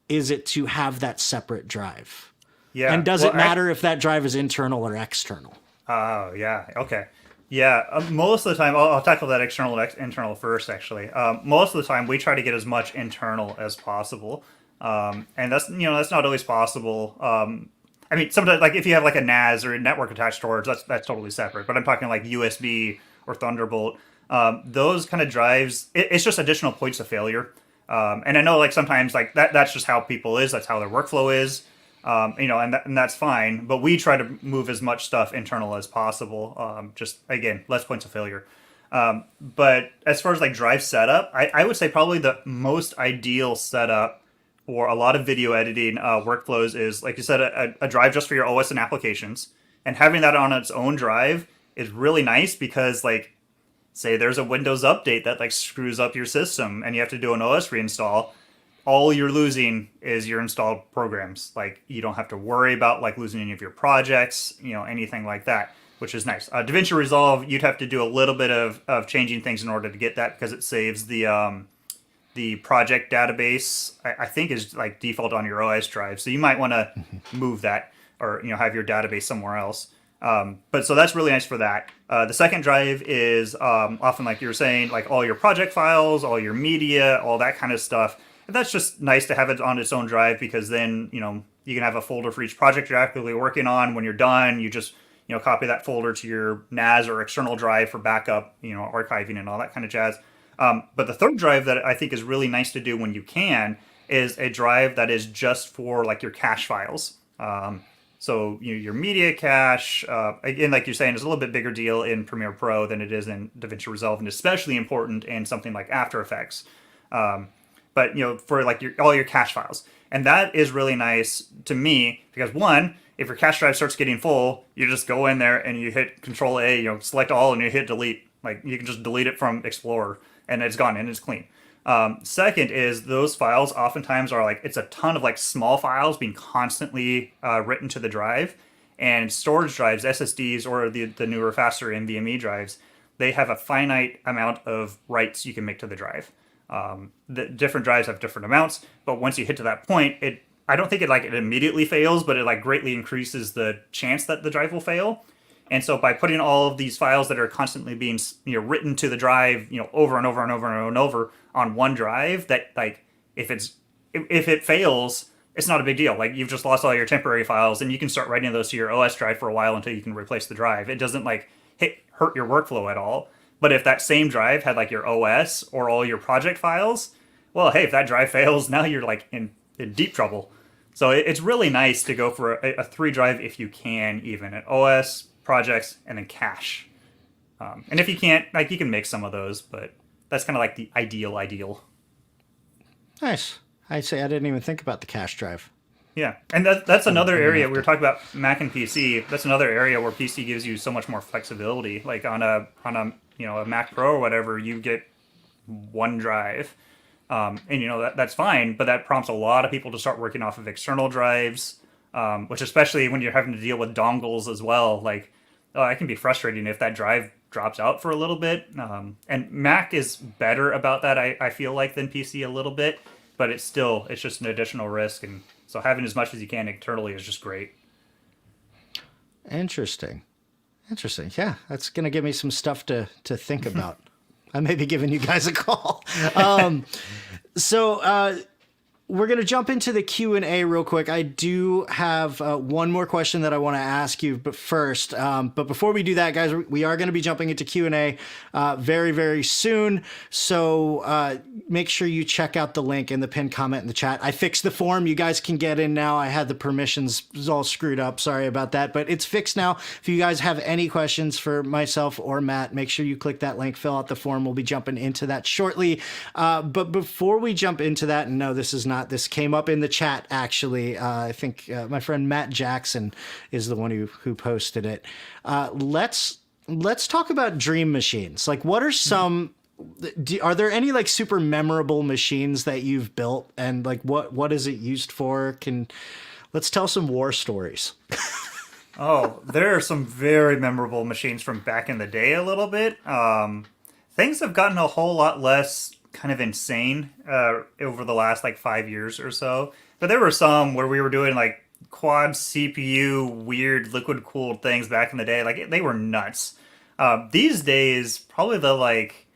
is it to have that separate drive? Yeah. And does it matter if that drive is internal or external? Oh, yeah. Okay. Yeah. Most of the time, I'll tackle that internal first, actually. Most of the time, we try to get as much internal as possible. And that's not always possible. I mean, sometimes, like if you have like a NAS or a network attached storage, that's totally separate. But I'm talking like USB or Thunderbolt. Those kind of drives, it's just additional points of failure. And I know like sometimes like that's just how people is. That's how their workflow is. And that's fine. But we try to move as much stuff internal as possible. Just again, less points of failure. But as far as like drive setup, I would say probably the most ideal setup for a lot of video editing workflows is, like you said, a drive just for your OS and applications. And having that on its own drive is really nice because, like, say there's a Windows update that like screws up your system and you have to do an OS reinstall. All you're losing is your installed programs. Like you don't have to worry about like losing any of your projects, anything like that, which is nice. DaVinci Resolve, you'd have to do a little bit of changing things in order to get that because it saves the project database. I think is like default on your OS drive, so you might want to move that or have your database somewhere else. But so that's really nice for that. The second drive is often, like you were saying, like all your project files, all your media, all that kind of stuff. And that's just nice to have it on its own drive because then, you can have a folder for each project you're actively working on. When you're done, you just, copy that folder to your NAS or external drive for backup, archiving and all that kind of jazz. But the third drive that I think is really nice to do when you can is a drive that is just for like your cache files. So your media cache, again, like you're saying, is a little bit bigger deal in Premiere Pro than it is in DaVinci Resolve, and especially important in something like After Effects. But for like all your cache files, and that is really nice to me because one, if your cache drive starts getting full, you just go in there and you hit Control A, select all, and you hit delete. Like you can just delete it from Explorer, and it's gone and it's clean. Second is those files oftentimes are like, it's a ton of like small files being constantly written to the drive, and storage drives, SSDs, or the newer, faster NVMe drives, they have a finite amount of writes you can make to the drive. The different drives have different amounts, but once you hit to that point, I don't think it immediately fails, but it like greatly increases the chance that the drive will fail. And so by putting all of these files that are constantly being written to the drive, over and over and over and over on one drive, that like if it fails, it's not a big deal. Like you've just lost all your temporary files, and you can start writing those to your OS drive for a while until you can replace the drive. It doesn't like hurt your workflow at all. But if that same drive had like your OS or all your project files, well, hey, if that drive fails, now you're like in deep trouble. So it's really nice to go for a 3 drive if you can, even an OS, projects, and then cache. And if you can't, you can make some of those, but that's kind of like the ideal. Nice. I say I didn't even think about the cache drive. Yeah, and that's another I'm gonna area have we were to. talking about Mac and PC. That's another area where PC gives you so much more flexibility. Like on a a Mac Pro or whatever, you get one drive, and that's fine. But that prompts a lot of people to start working off of external drives, which especially when you're having to deal with dongles as well. Like, it can be frustrating if that drive drops out for a little bit. And Mac is better about that, I feel like, than PC a little bit, but it's just an additional risk. And so having as much as you can internally is just great. Interesting. Interesting. Yeah, that's gonna give me some stuff to think about. I may be giving you guys a call. So we're going to jump into the Q&A real quick. I do have one more question that I want to ask you, but first, but before we do that, guys, we are going to be jumping into Q&A very, very soon. So make sure you check out the link in the pinned comment in the chat. I fixed the form. You guys can get in now. I had the permissions all screwed up. Sorry about that, but it's fixed now. If you guys have any questions for myself or Matt, make sure you click that link, fill out the form. We'll be jumping into that shortly. But before we jump into that, and no, this came up in the chat, actually. I think my friend Matt Jackson is the one who posted it. Let's talk about dream machines. Like, what are some... are there any like super memorable machines that you've built, and like what is it used for? Let's tell some war stories. Oh, there are some very memorable machines from back in the day a little bit. Things have gotten a whole lot less kind of insane over the last like 5 years or so. But there were some where we were doing like quad CPU weird liquid cooled things back in the day. Like they were nuts. These days, probably the like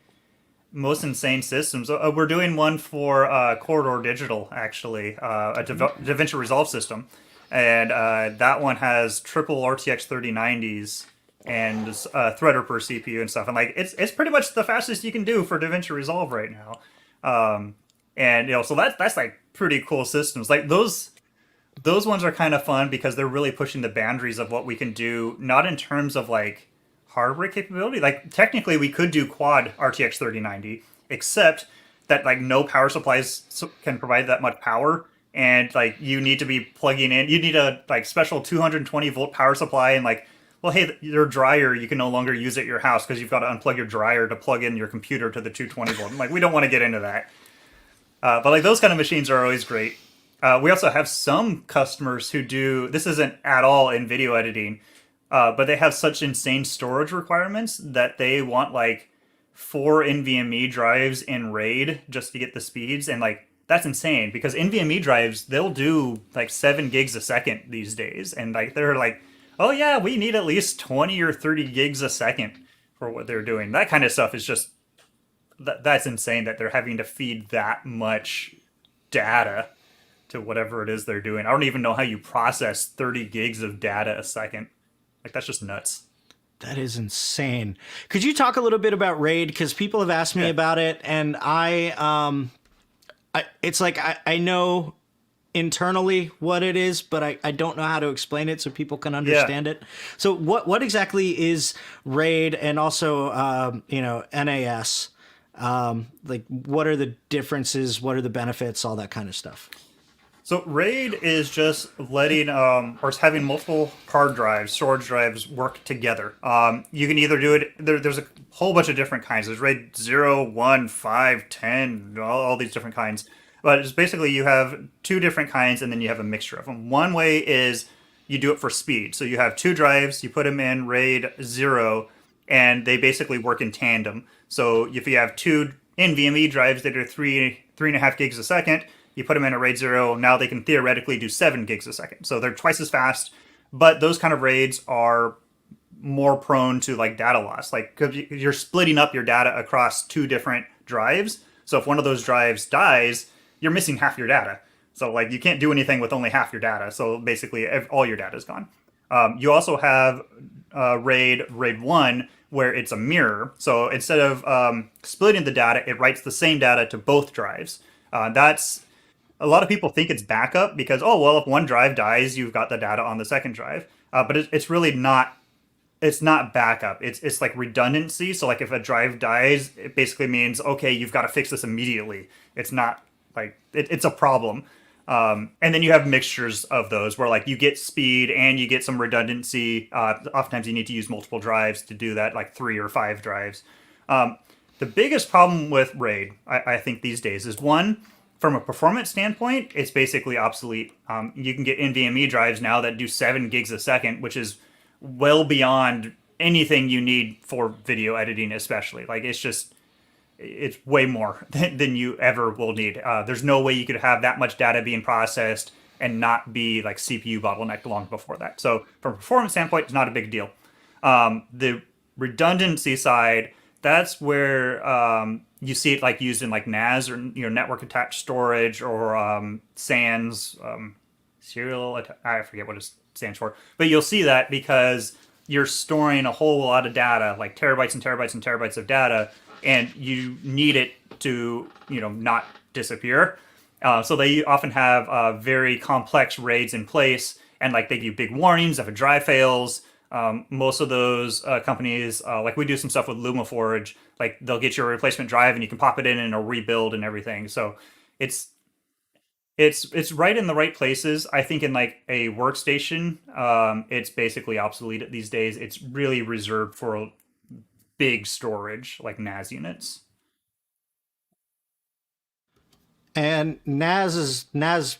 most insane systems. We're doing one for Corridor Digital, actually, a DaVinci Resolve system, and that one has triple RTX 3090s and Threadripper CPU and stuff, and like it's pretty much the fastest you can do for DaVinci Resolve right now. And so that's like pretty cool systems. Like those ones are kind of fun because they're really pushing the boundaries of what we can do, not in terms of like hardware capability. Like technically we could do quad RTX 3090, except that like no power supplies can provide that much power, and like you need to be plugging in, you need a like special 220 volt power supply, and like, well, hey, your dryer, you can no longer use at your house because you've got to unplug your dryer to plug in your computer to the 220 volt. Like, we don't want to get into that. But like those kind of machines are always great. We also have some customers who do, this isn't at all in video editing, but they have such insane storage requirements that they want like 4 NVMe drives in RAID just to get the speeds. And like, that's insane because NVMe drives, they'll do like 7 gigs a second these days. And like, they're like, oh yeah, we need at least 20 or 30 gigs a second for what they're doing. That kind of stuff is just, that's insane that they're having to feed that much data to whatever it is they're doing. I don't even know how you process 30 gigs of data a second. Like, that's just nuts. That is insane. Could you talk a little bit about RAID? Because people have asked me about it, and it's like I know internally what it is, but I don't know how to explain it so people can understand it. So what exactly is RAID, and also NAS? Like, what are the differences? What are the benefits? All that kind of stuff. So RAID is just letting or having multiple hard drives, storage drives work together. You can either do it. There's a whole bunch of different kinds. There's RAID 0, 1, 5, 10, all these different kinds. But it's basically you have 2 different kinds, and then you have a mixture of them. One way is you do it for speed. So you have 2 drives, you put them in RAID 0, and they basically work in tandem. So if you have 2 NVMe drives that are 3.5 gigs a second, you put them in a RAID 0, now they can theoretically do 7 gigs a second. So they're twice as fast, but those kind of RAIDs are more prone to like data loss. Like, 'cause you're splitting up your data across 2 different drives. So if one of those drives dies, you're missing half your data. So like you can't do anything with only half your data. So basically all your data is gone. You also have RAID 1, where it's a mirror. So instead of splitting the data, it writes the same data to both drives. That's a lot of people think it's backup because, oh, well, if one drive dies, you've got the data on the second drive. But it's really not. It's not backup. It's like redundancy. So like if a drive dies, it basically means, okay, you've got to fix this immediately. It's not It's a problem. And then you have mixtures of those where like you get speed and you get some redundancy. Oftentimes you need to use multiple drives to do that, like 3 or 5 drives. The biggest problem with RAID, I think these days, is one, from a performance standpoint, it's basically obsolete. You can get NVMe drives now that do 7 gigs a second, which is well beyond anything you need for video editing, especially. Like it's way more than you ever will need. There's no way you could have that much data being processed and not be like CPU bottlenecked long before that. So from a performance standpoint, it's not a big deal. The redundancy side, that's where you see it like used in like NAS or network attached storage or SANs, I forget what it stands for, but you'll see that because you're storing a whole lot of data, like terabytes and terabytes and terabytes of data, and you need it to not disappear. So they often have very complex RAIDs in place, and like they give big warnings if a drive fails. Most of those companies, like we do some stuff with LumaForge, like they'll get you a replacement drive and you can pop it in and it'll rebuild and everything. So it's it's right in the right places. I think in like a workstation, it's basically obsolete these days. It's really reserved for big storage like NAS units. And NAS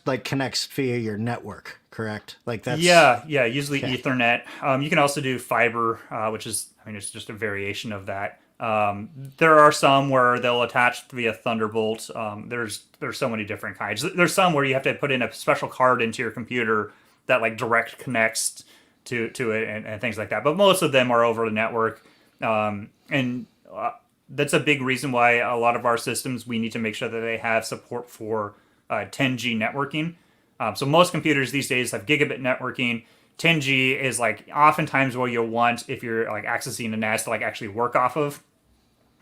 like connects via your network, correct? Like that's Yeah, usually okay. Ethernet. You can also do fiber, which is, I mean, it's just a variation of that. There are some where they'll attach via Thunderbolt. There's so many different kinds. There's some where you have to put in a special card into your computer that like direct connects to it and things like that. But most of them are over the network, and that's a big reason why a lot of our systems we need to make sure that they have support for 10G networking. So most computers these days have gigabit networking. 10G is like oftentimes what you'll want if you're like accessing a NAS to like actually work off of.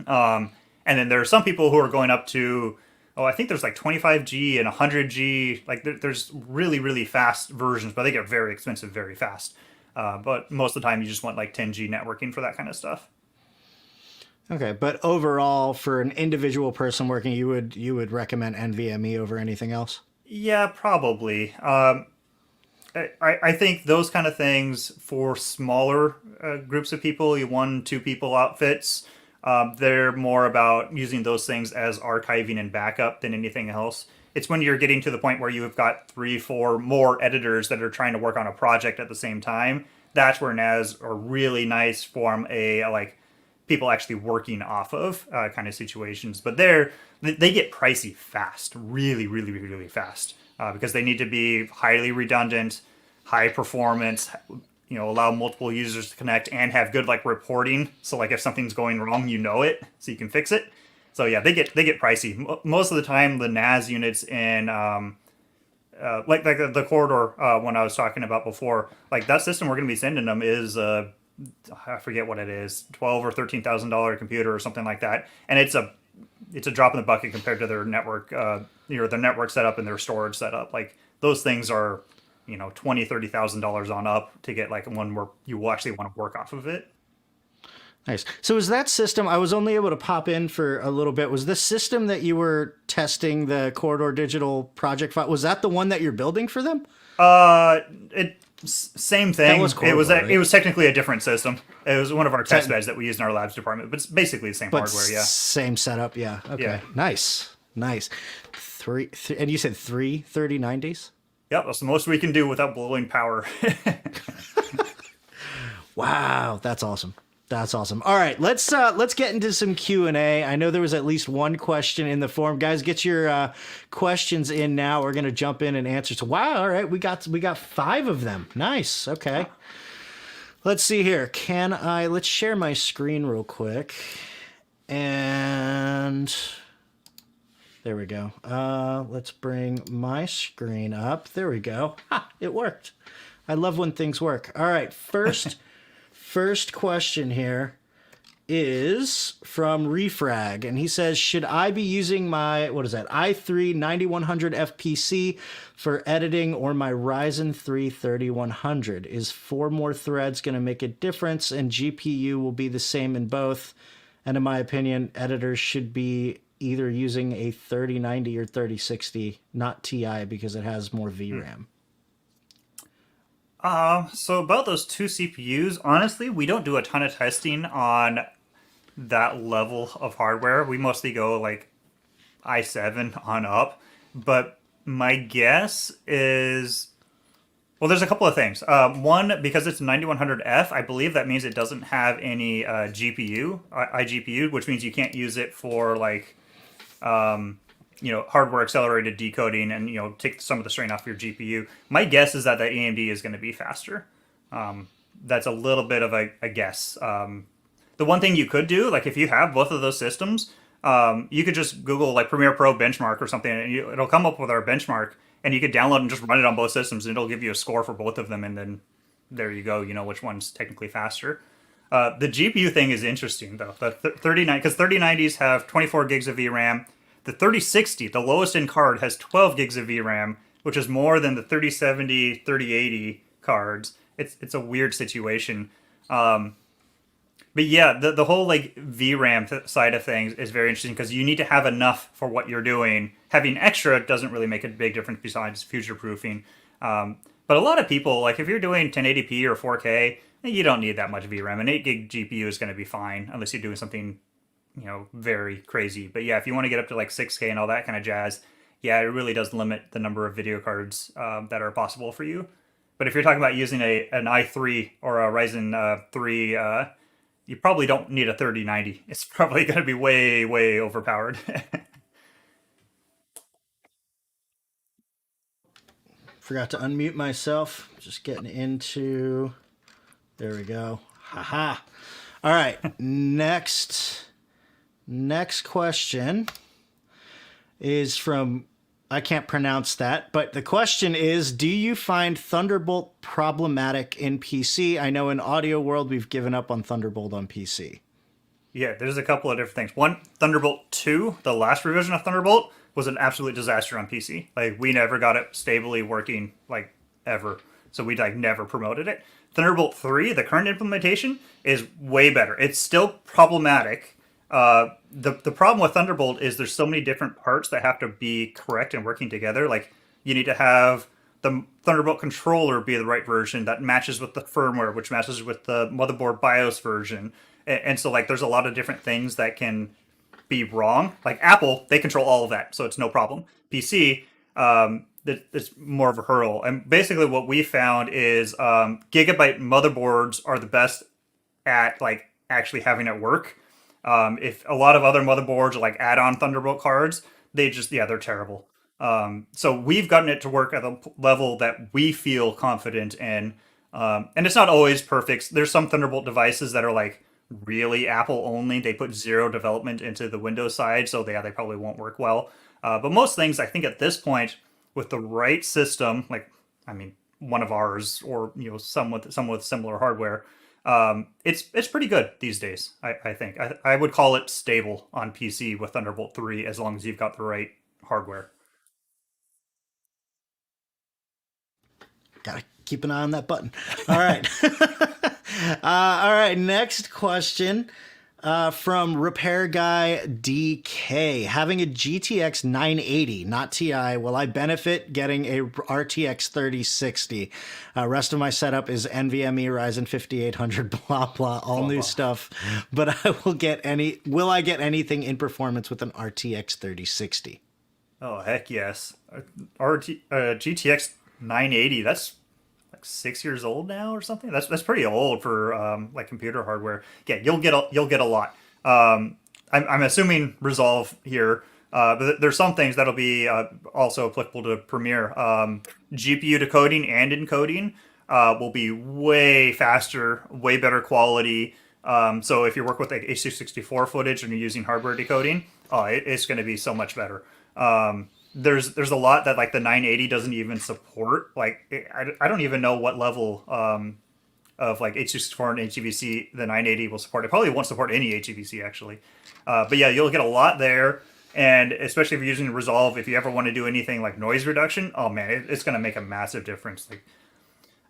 And then there are some people who are going up to, oh, I think there's like 25G and 100G. Like there's really, really fast versions, but they get very expensive very fast. But most of the time you just want like 10G networking for that kind of stuff. Okay, but overall, for an individual person working, you would recommend NVMe over anything else? Yeah, probably. I think those kind of things for smaller groups of people, you 1, 2 people outfits, they're more about using those things as archiving and backup than anything else. It's when you're getting to the point where you've got 3, 4 more editors that are trying to work on a project at the same time. That's where NAS are really nice from a like people actually working off of kind of situations. But they get pricey fast, really, really, really fast, because they need to be highly redundant, high performance, allow multiple users to connect and have good like reporting. So like if something's going wrong, you know it, so you can fix it. So yeah, they get pricey. Most of the time, the NAS units in like the corridor one I was talking about before, like that system we're going to be sending them is I forget what it is, $12,000 or $13,000 computer or something like that, and it's a drop in the bucket compared to their network, their network setup and their storage setup. Like those things are, $20,000-$30,000 on up to get like one where you will actually want to work off of it. Nice. So is that system, I was only able to pop in for a little bit. Was this system that you were testing the Corridor Digital project file, was that the one that you're building for them? Same That thing. was It was Corridor, right? it was technically a different system. It was one of our test beds that we used in our labs department, but it's basically the same But hardware. Yeah, same setup, yeah. Okay. yeah, Nice. Nice. And you said 3090s? yep. That's the most we can do without blowing power. Wow, that's awesome. That's awesome. All right, let's get into some Q&A. I know there was at least one question in the forum. Guys, get your questions in now. We're gonna jump in and answer. So wow, all right, we got 5 of them. Nice. Okay. Let's see here. Let's share my screen real quick. And there we go. Let's bring my screen up. There we go. Ha, it worked. I love when things work. All right, First question here is from Refrag, and he says, should I be using my, what is that, i3 9100 FPC for editing or my Ryzen 3 3100? Is 4 more threads going to make a difference, and GPU will be the same in both? And in my opinion, editors should be either using a 3090 or 3060, not Ti, because it has more VRAM? So about those two CPUs, honestly, we don't do a ton of testing on that level of hardware. We mostly go like i7 on up. But my guess is, well, there's a couple of things. One, because it's 9100F, I believe that means it doesn't have any GPU, iGPU, which means you can't use it for like hardware accelerated decoding and take some of the strain off your GPU. My guess is that the AMD is going to be faster. That's a little bit of a guess. The one thing you could do, like if you have both of those systems, you could just Google like Premiere Pro benchmark or something, and it'll come up with our benchmark, and you could download and just run it on both systems, and it'll give you a score for both of them, and then there you go. You know which one's technically faster. The GPU thing is interesting though. The 39 because 3090s have 24 gigs of VRAM. The 3060, the lowest end card, has 12 gigs of VRAM, which is more than the 3070, 3080 cards. It's a weird situation. But yeah, the whole like VRAM side of things is very interesting because you need to have enough for what you're doing. Having extra doesn't really make a big difference besides future proofing. But a lot of people, like if you're doing 1080p or 4K, you don't need that much VRAM. An 8 gig GPU is going to be fine unless you're doing something very crazy. But yeah, if you want to get up to like 6K and all that kind of jazz, yeah, it really does limit the number of video cards that are possible for you. But if you're talking about using an i3 or a Ryzen 3, you probably don't need a 3090. It's probably going to be way, way overpowered. Forgot to unmute myself. Just getting into. There we go. Haha. All right. Next question is from, I can't pronounce that, but the question is, do you find Thunderbolt problematic in PC? I know in audio world we've given up on Thunderbolt on PC. Yeah, there's a couple of different things. One, Thunderbolt 2, the last revision of Thunderbolt, was an absolute disaster on PC. Like, we never got it stably working, like, ever. So we, like, never promoted it. Thunderbolt 3, the current implementation, is way better. It's still problematic. The problem with Thunderbolt is there's so many different parts that have to be correct and working together. Like, you need to have the Thunderbolt controller be the right version that matches with the firmware, which matches with the motherboard BIOS version. And so, like, there's a lot of different things that can be wrong. Like Apple, they control all of that, so it's no problem. PC, it's more of a hurdle. And basically, what we found is gigabyte motherboards are the best at like actually having it work. If a lot of other motherboards are like add-on Thunderbolt cards, they're terrible. So we've gotten it to work at a level that we feel confident in. And it's not always perfect. There's some Thunderbolt devices that are like really Apple only. They put zero development into the Windows side, so they probably won't work well. But most things, I think at this point, with the right system, like one of ours, or some with similar hardware, it's pretty good these days. I think I would call it stable on PC with Thunderbolt 3 as long as you've got the right hardware. Gotta keep an eye on that button. All right. All right. Next question from Repair Guy DK. Having a GTX 980, not Ti, will I benefit getting a RTX 3060? Rest of my setup is NVMe Ryzen 5800, blah, blah, all new stuff. But will I get anything in performance with an RTX 3060? Oh, heck yes. GTX 980, that's like 6 years old now or something. That's pretty old for like computer hardware. Yeah, you'll get a lot. I'm assuming Resolve here, but there's some things that'll be also applicable to Premiere. GPU decoding and encoding will be way faster, way better quality. So if you work with like H264 footage and you're using hardware decoding, it's going to be so much better. There's a lot that like the 980 doesn't even support. Like I don't even know what level of like H264 and HEVC the 980 will support. It probably won't support any HEVC actually. But yeah, you'll get a lot there. And especially if you're using Resolve, if you ever want to do anything like noise reduction, oh man, it's going to make a massive difference. Like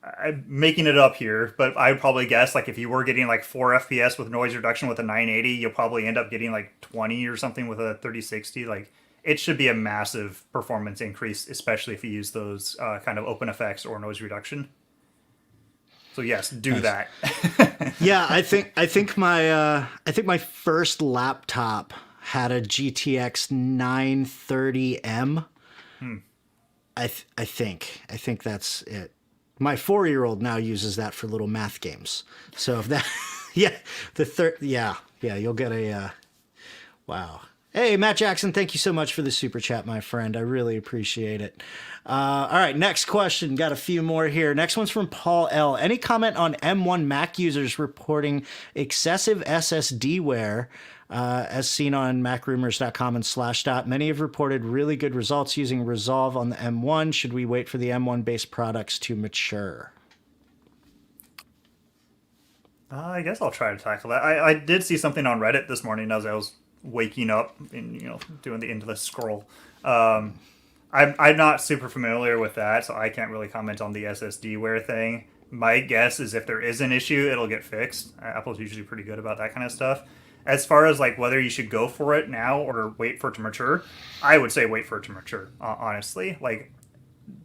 I'm making it up here, but I would probably guess like if you were getting like 4 FPS with noise reduction with a 980, you'll probably end up getting like 20 or something with a 3060. Like it should be a massive performance increase, especially if you use those kind of open effects or noise reduction. So yes, do Nice. that. Yeah, I think my first laptop had a GTX 930M. Hmm. I think that's it. My 4-year-old now uses that for little math games. So if that, yeah, yeah, you'll get a wow. Hey, Matt Jackson, thank you so much for the super chat, my friend. I really appreciate it. All right, next question. Got a few more here. Next one's from Paul L. Any comment on M1 Mac users reporting excessive SSD wear, as seen on macrumors.com and Slashdot? Many have reported really good results using Resolve on the M1. Should we wait for the M1 based products to mature? I guess I'll try to tackle that. I did see something on Reddit this morning as I was waking up and doing the endless scroll. I'm not super familiar with that, so I can't really comment on the SSD wear thing. My guess is if there is an issue, it'll get fixed. Apple's usually pretty good about that kind of stuff. As far as like whether you should go for it now or wait for it to mature, I would say wait for it to mature. Honestly, like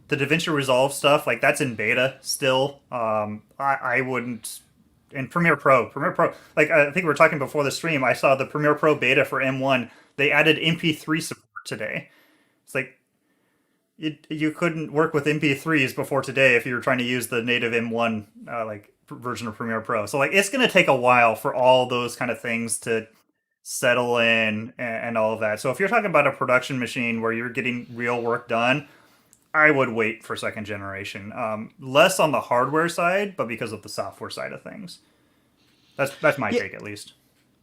the DaVinci Resolve stuff, like that's in beta still. I wouldn't. And Premiere Pro, like I think we were talking before the stream. I saw the Premiere Pro beta for M1. They added MP3 support today. It's like you couldn't work with MP3s before today if you were trying to use the native M1 version of Premiere Pro. So like it's going to take a while for all those kind of things to settle in and all of that. So if you're talking about a production machine where you're getting real work done, I would wait for second generation. Less on the hardware side, but because of the software side of things. That's my Yeah, take at least.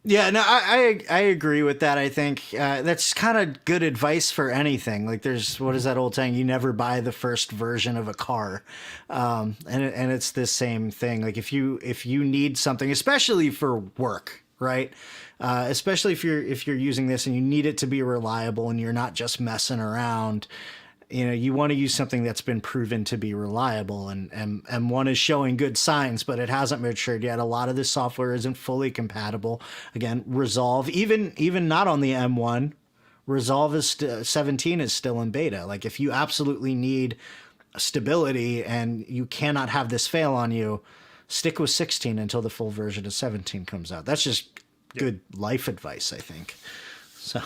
yeah, no, I agree with that. I think that's kind of good advice for anything. Like, there's what is that old saying? You never buy the first version of a car, and it's the same thing. Like, if you need something, especially for work, right? Especially if you're using this and you need it to be reliable and you're not just messing around. You want to use something that's been proven to be reliable, and one is showing good signs, but it hasn't matured yet. A lot of this software isn't fully compatible. Again, Resolve, even not on the M1, Resolve is 17 is still in beta. Like, if you absolutely need stability and you cannot have this fail on you, stick with 16 until the full version of 17 comes out. That's just Yep. good life advice, I think. So,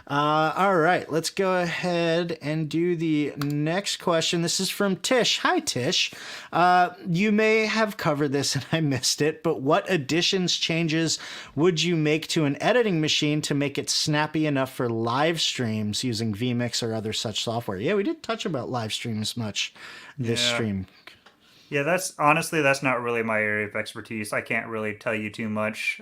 all right, let's go ahead and do the next question. This is from Tish. Hi, Tish. You may have covered this and I missed it, but what additions, changes would you make to an editing machine to make it snappy enough for live streams using vMix or other such software? Yeah, we didn't touch about live streams much this Yeah. stream. Yeah, that's honestly that's not really my area of expertise. I can't really tell you too much.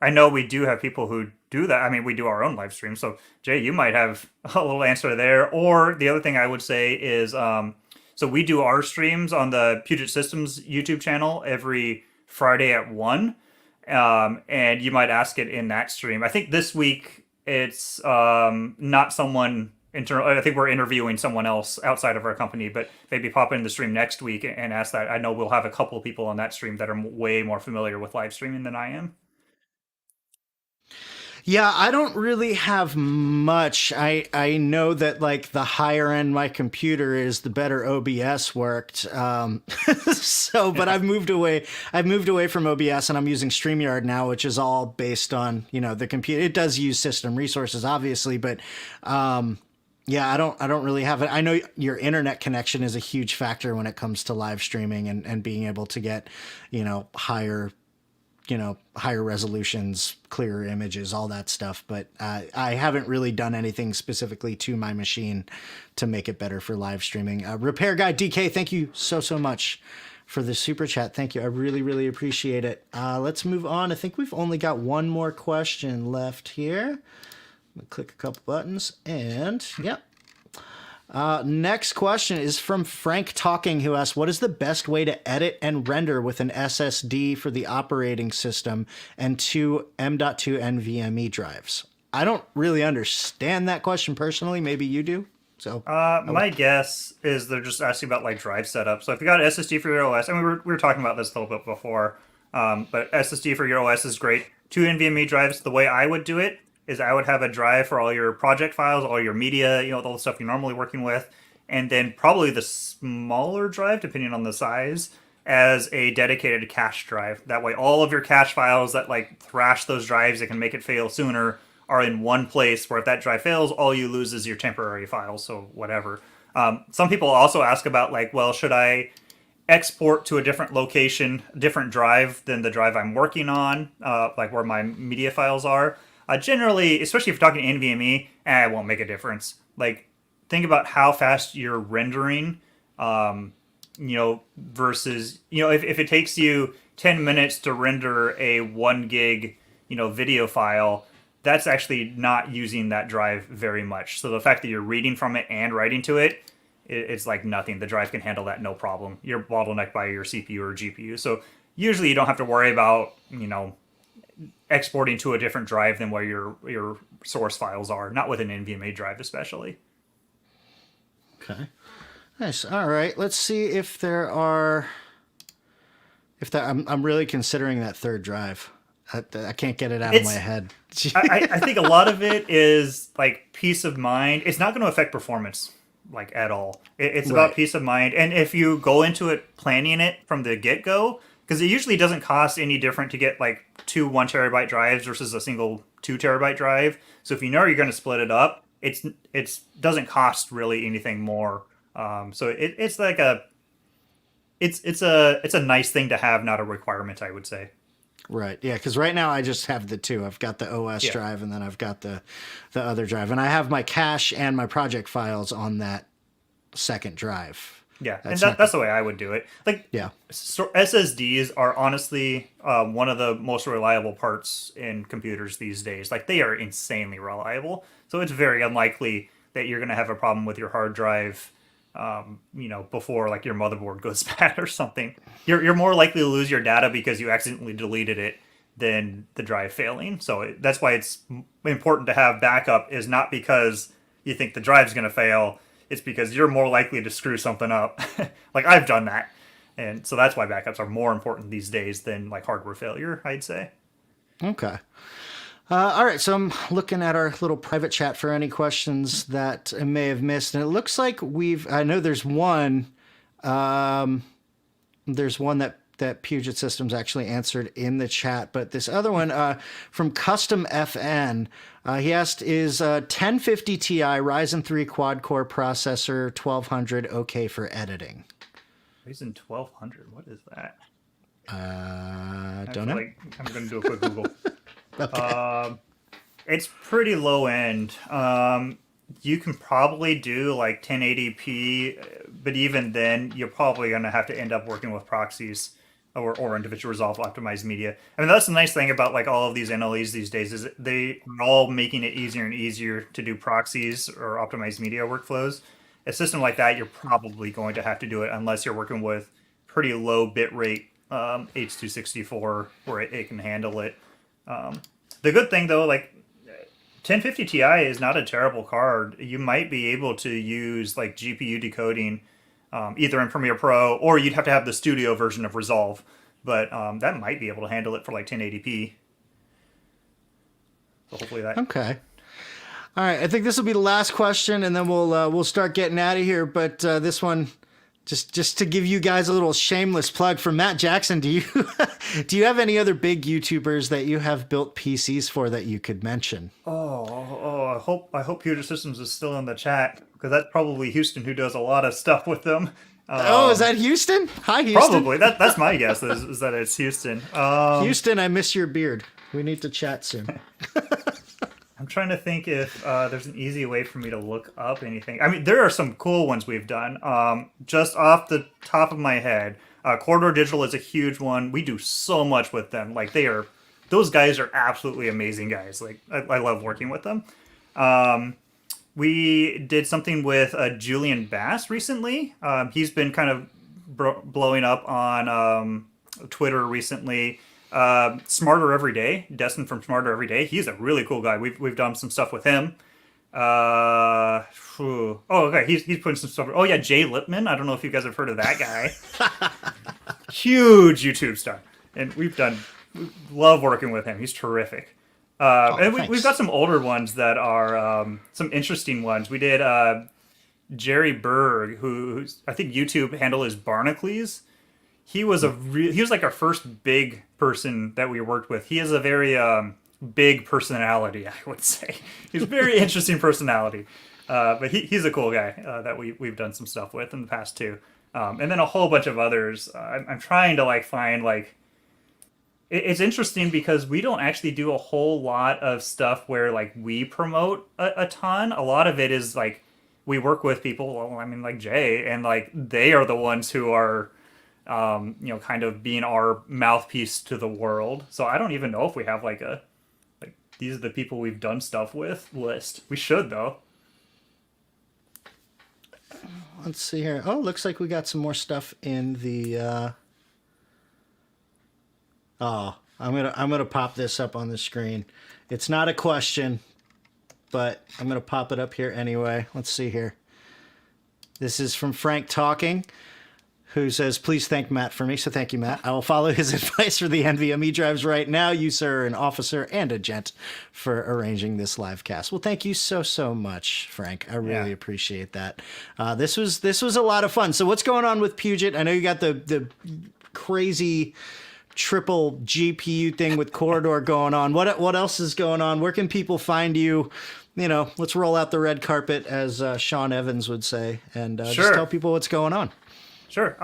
I know we do have people who do that. I mean, we do our own live stream. So Jay, you might have a little answer there. Or the other thing I would say is, so we do our streams on the Puget Systems YouTube channel every Friday at 1. And you might ask it in that stream. I think this week it's not someone internal. I think we're interviewing someone else outside of our company, but maybe pop in the stream next week and ask that. I know we'll have a couple of people on that stream that are way more familiar with live streaming than I am. Yeah, I don't really have much. I know that like the higher end my computer is, the better OBS worked. So, but Yeah. I've moved away from OBS and I'm using StreamYard now, which is all based on the computer. It does use system resources, obviously, but yeah, I don't really have it. I know your internet connection is a huge factor when it comes to live streaming and being able to get higher higher resolutions, clearer images, all that stuff. But I haven't really done anything specifically to my machine to make it better for live streaming. Repair Guy DK, thank you so much for the super chat. Thank you. I really, really appreciate it. Let's move on. I think we've only got one more question left here. Click a couple buttons and yeah. Next question is from Frank Talking, who asks, what is the best way to edit and render with an SSD for the operating system and two M.2 NVMe drives? I don't really understand that question personally. Maybe you do, So My guess is they're just asking about like drive setup. So if you got an SSD for your OS, and we were talking about this a little bit before, but SSD for your OS is great. Two NVMe drives. The way I would do it is I would have a drive for all your project files, all your media, all the stuff you're normally working with, and then probably the smaller drive, depending on the size, as a dedicated cache drive. That way, all of your cache files that like thrash those drives that can make it fail sooner are in one place, where if that drive fails, all you lose is your temporary files, so whatever. Some people also ask about like, well, should I export to a different location, different drive than the drive I'm working on, like where my media files are? Generally, especially if you're talking NVMe, it won't make a difference. Like, think about how fast you're rendering, versus, if it takes you 10 minutes to render a 1 gig, video file, that's actually not using that drive very much. So the fact that you're reading from it and writing to it, it's like nothing. The drive can handle that no problem. You're bottlenecked by your CPU or GPU. So usually you don't have to worry about, exporting to a different drive than where your source files are, not with an NVMe drive especially. Okay. Nice. All right. Let's see if there are. I'm really considering that third drive. I can't get it out of my head. I think a lot of it is like peace of mind. It's not going to affect performance like at all. It's about peace of mind. And if you go into it planning it from the get-go, because it usually doesn't cost any different to get like two 1 terabyte drives versus a single 2 terabyte drive. So if you know you're going to split it up, it's doesn't cost really anything more. So it's like it's a nice thing to have, not a requirement, I would say. Right. Yeah. Because right now I just have the two. I've got the OS drive, and then I've got the other drive, and I have my cache and my project files on that second drive. Yeah, that's the way I would do it. Like, so SSDs are honestly one of the most reliable parts in computers these days. Like, they are insanely reliable. So it's very unlikely that you're going to have a problem with your hard drive, before like your motherboard goes bad or something. You're more likely to lose your data because you accidentally deleted it than the drive failing. So that's why it's important to have backup, is not because you think the drive's going to fail. It's because you're more likely to screw something up. Like, I've done that. And so that's why backups are more important these days than like hardware failure, I'd say. Okay. All right, so I'm looking at our little private chat for any questions that I may have missed, and it looks like I know there's one that Puget Systems actually answered in the chat, but this other one from Custom FN, he asked, is 1050 Ti Ryzen 3 quad-core processor 1200 okay for editing? Ryzen 1200, what is that? Don't know. I'm going to do a quick Google. Okay. It's pretty low end. You can probably do like 1080p, but even then, you're probably going to have to end up working with proxies or individual resolve optimized media. I mean, that's the nice thing about like all of these NLEs these days, is they are all making it easier and easier to do proxies or optimized media workflows. A system like that, you're probably going to have to do it unless you're working with pretty low bitrate H.264 where it can handle it. The good thing though, like 1050 Ti is not a terrible card. You might be able to use like GPU decoding either in Premiere Pro, or you'd have to have the studio version of Resolve, but that might be able to handle it for like 1080p. So hopefully that. Okay. All right. I think this will be the last question, and then we'll start getting out of here. But this one, just to give you guys a little shameless plug from Matt Jackson, do you have any other big YouTubers that you have built PCs for that you could mention? I hope Puget Systems is still in the chat, because that's probably Houston, who does a lot of stuff with them. Is that Houston? Hi, Houston. Probably. That's my guess, is that it's Houston. Houston, I miss your beard. We need to chat soon. I'm trying to think if there's an easy way for me to look up anything. I mean, there are some cool ones we've done. Just off the top of my head, Corridor Digital is a huge one. We do so much with them. Like, those guys are absolutely amazing guys. Like, I love working with them. We did something with Julian Bass recently. He's been kind of blowing up on Twitter recently. Smarter Every Day, Destin from Smarter Every Day. He's a really cool guy. We've done some stuff with him. Oh, okay. He's putting some stuff. Oh yeah, Jay Lipman. I don't know if you guys have heard of that guy. Huge YouTube star, and we love working with him. He's terrific. And we've got some older ones that are some interesting ones. We did Jerry Berg, who's I think YouTube handle is Barnacles. He was he was like our first big person that we worked with. He has a very big personality, I would say. He's a very interesting personality. But he's a cool guy that we've done some stuff with in the past too. And then a whole bunch of others. I'm trying to like find like it's interesting because we don't actually do a whole lot of stuff where like we promote a ton. A lot of it is like we work with people, well, I mean like Jay, and like they are the ones who are kind of being our mouthpiece to the world. So I don't even know if we have like these are the people we've done stuff with list. We should though. Let's see here. Oh, looks like we got some more stuff in the Oh, I'm gonna pop this up on the screen. It's not a question, but I'm gonna pop it up here anyway. Let's see here. This is from Frank Talking, who says, please thank Matt for me. So thank you, Matt. I will follow his advice for the NVMe drives right now. You, sir, are an officer and a gent for arranging this live cast. Well, thank you so much, Frank. I really appreciate that. This was a lot of fun. So what's going on with Puget? I know you got the crazy triple GPU thing with Corridor going on. What else is going on? Where can people find you? Let's roll out the red carpet, as Sean Evans would say, and just tell people what's going on. Sure.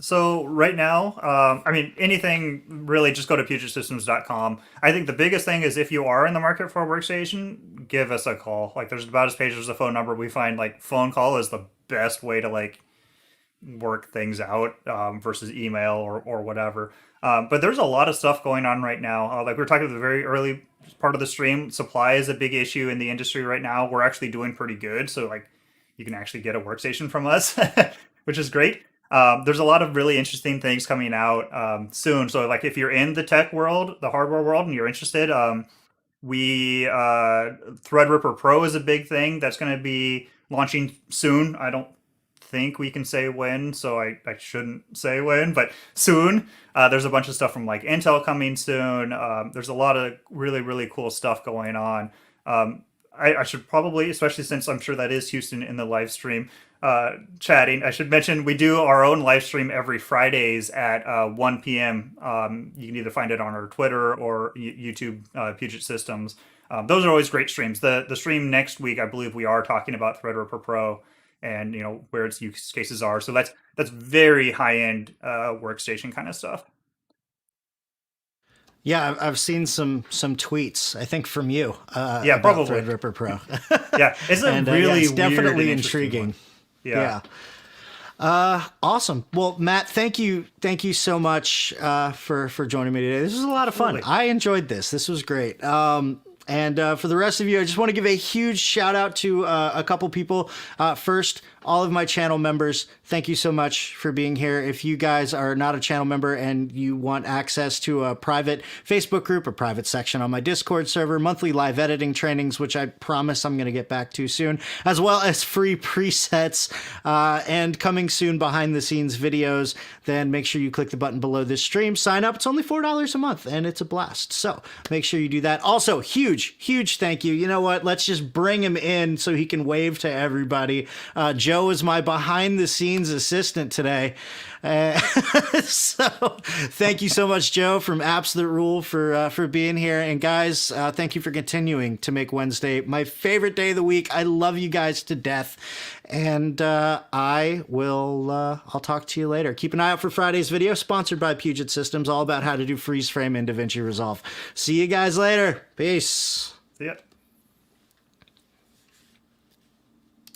So right now, anything really, just go to PugetSystems.com. I think the biggest thing is if you are in the market for a workstation, give us a call. Like there's about as page, there's a phone number. We find like phone call is the best way to like work things out versus email or whatever. But there's a lot of stuff going on right now. Like we were talking at the very early part of the stream, supply is a big issue in the industry right now. We're actually doing pretty good. So like you can actually get a workstation from us, which is great. There's a lot of really interesting things coming out soon. So like if you're in the tech world, the hardware world, and you're interested, Threadripper Pro is a big thing that's going to be launching soon. I don't think we can say when, so I shouldn't say when, but soon. There's a bunch of stuff from like Intel coming soon. There's a lot of really cool stuff going on. I should probably, especially since I'm sure that is Houston in the live stream chatting, I should mention we do our own live stream every Fridays at 1 p.m. You can either find it on our Twitter or YouTube, Puget Systems. Those are always great streams. The stream next week, I believe we are talking about Threadripper Pro and where its use cases are. So that's very high end workstation kind of stuff. Yeah, I've seen some tweets, I think from you. Yeah, about probably Threadripper Pro. Yeah, it's a really it's weird definitely and intriguing. Yeah. Awesome. Well, Matt, thank you so much for joining me today. This was a lot of fun. Absolutely. I enjoyed this. This was great. And for the rest of you, I just want to give a huge shout out to a couple people. First, all of my channel members, thank you so much for being here. If you guys are not a channel member and you want access to a private Facebook group, a private section on my Discord server, monthly live editing trainings, which I promise I'm going to get back to soon, as well as free presets and coming soon behind the scenes videos, then make sure you click the button below this stream. Sign up. It's only $4 a month and it's a blast. So make sure you do that. Also, huge thank you. You know what? Let's just bring him in so he can wave to everybody. Joe is my behind the scenes assistant today. So thank you so much, Joe from Apps That Rule for being here. And guys, thank you for continuing to make Wednesday my favorite day of the week. I love you guys to death. And I'll talk to you later. Keep an eye out for Friday's video, sponsored by Puget Systems, all about how to do freeze frame in DaVinci Resolve. See you guys later. Peace. See ya.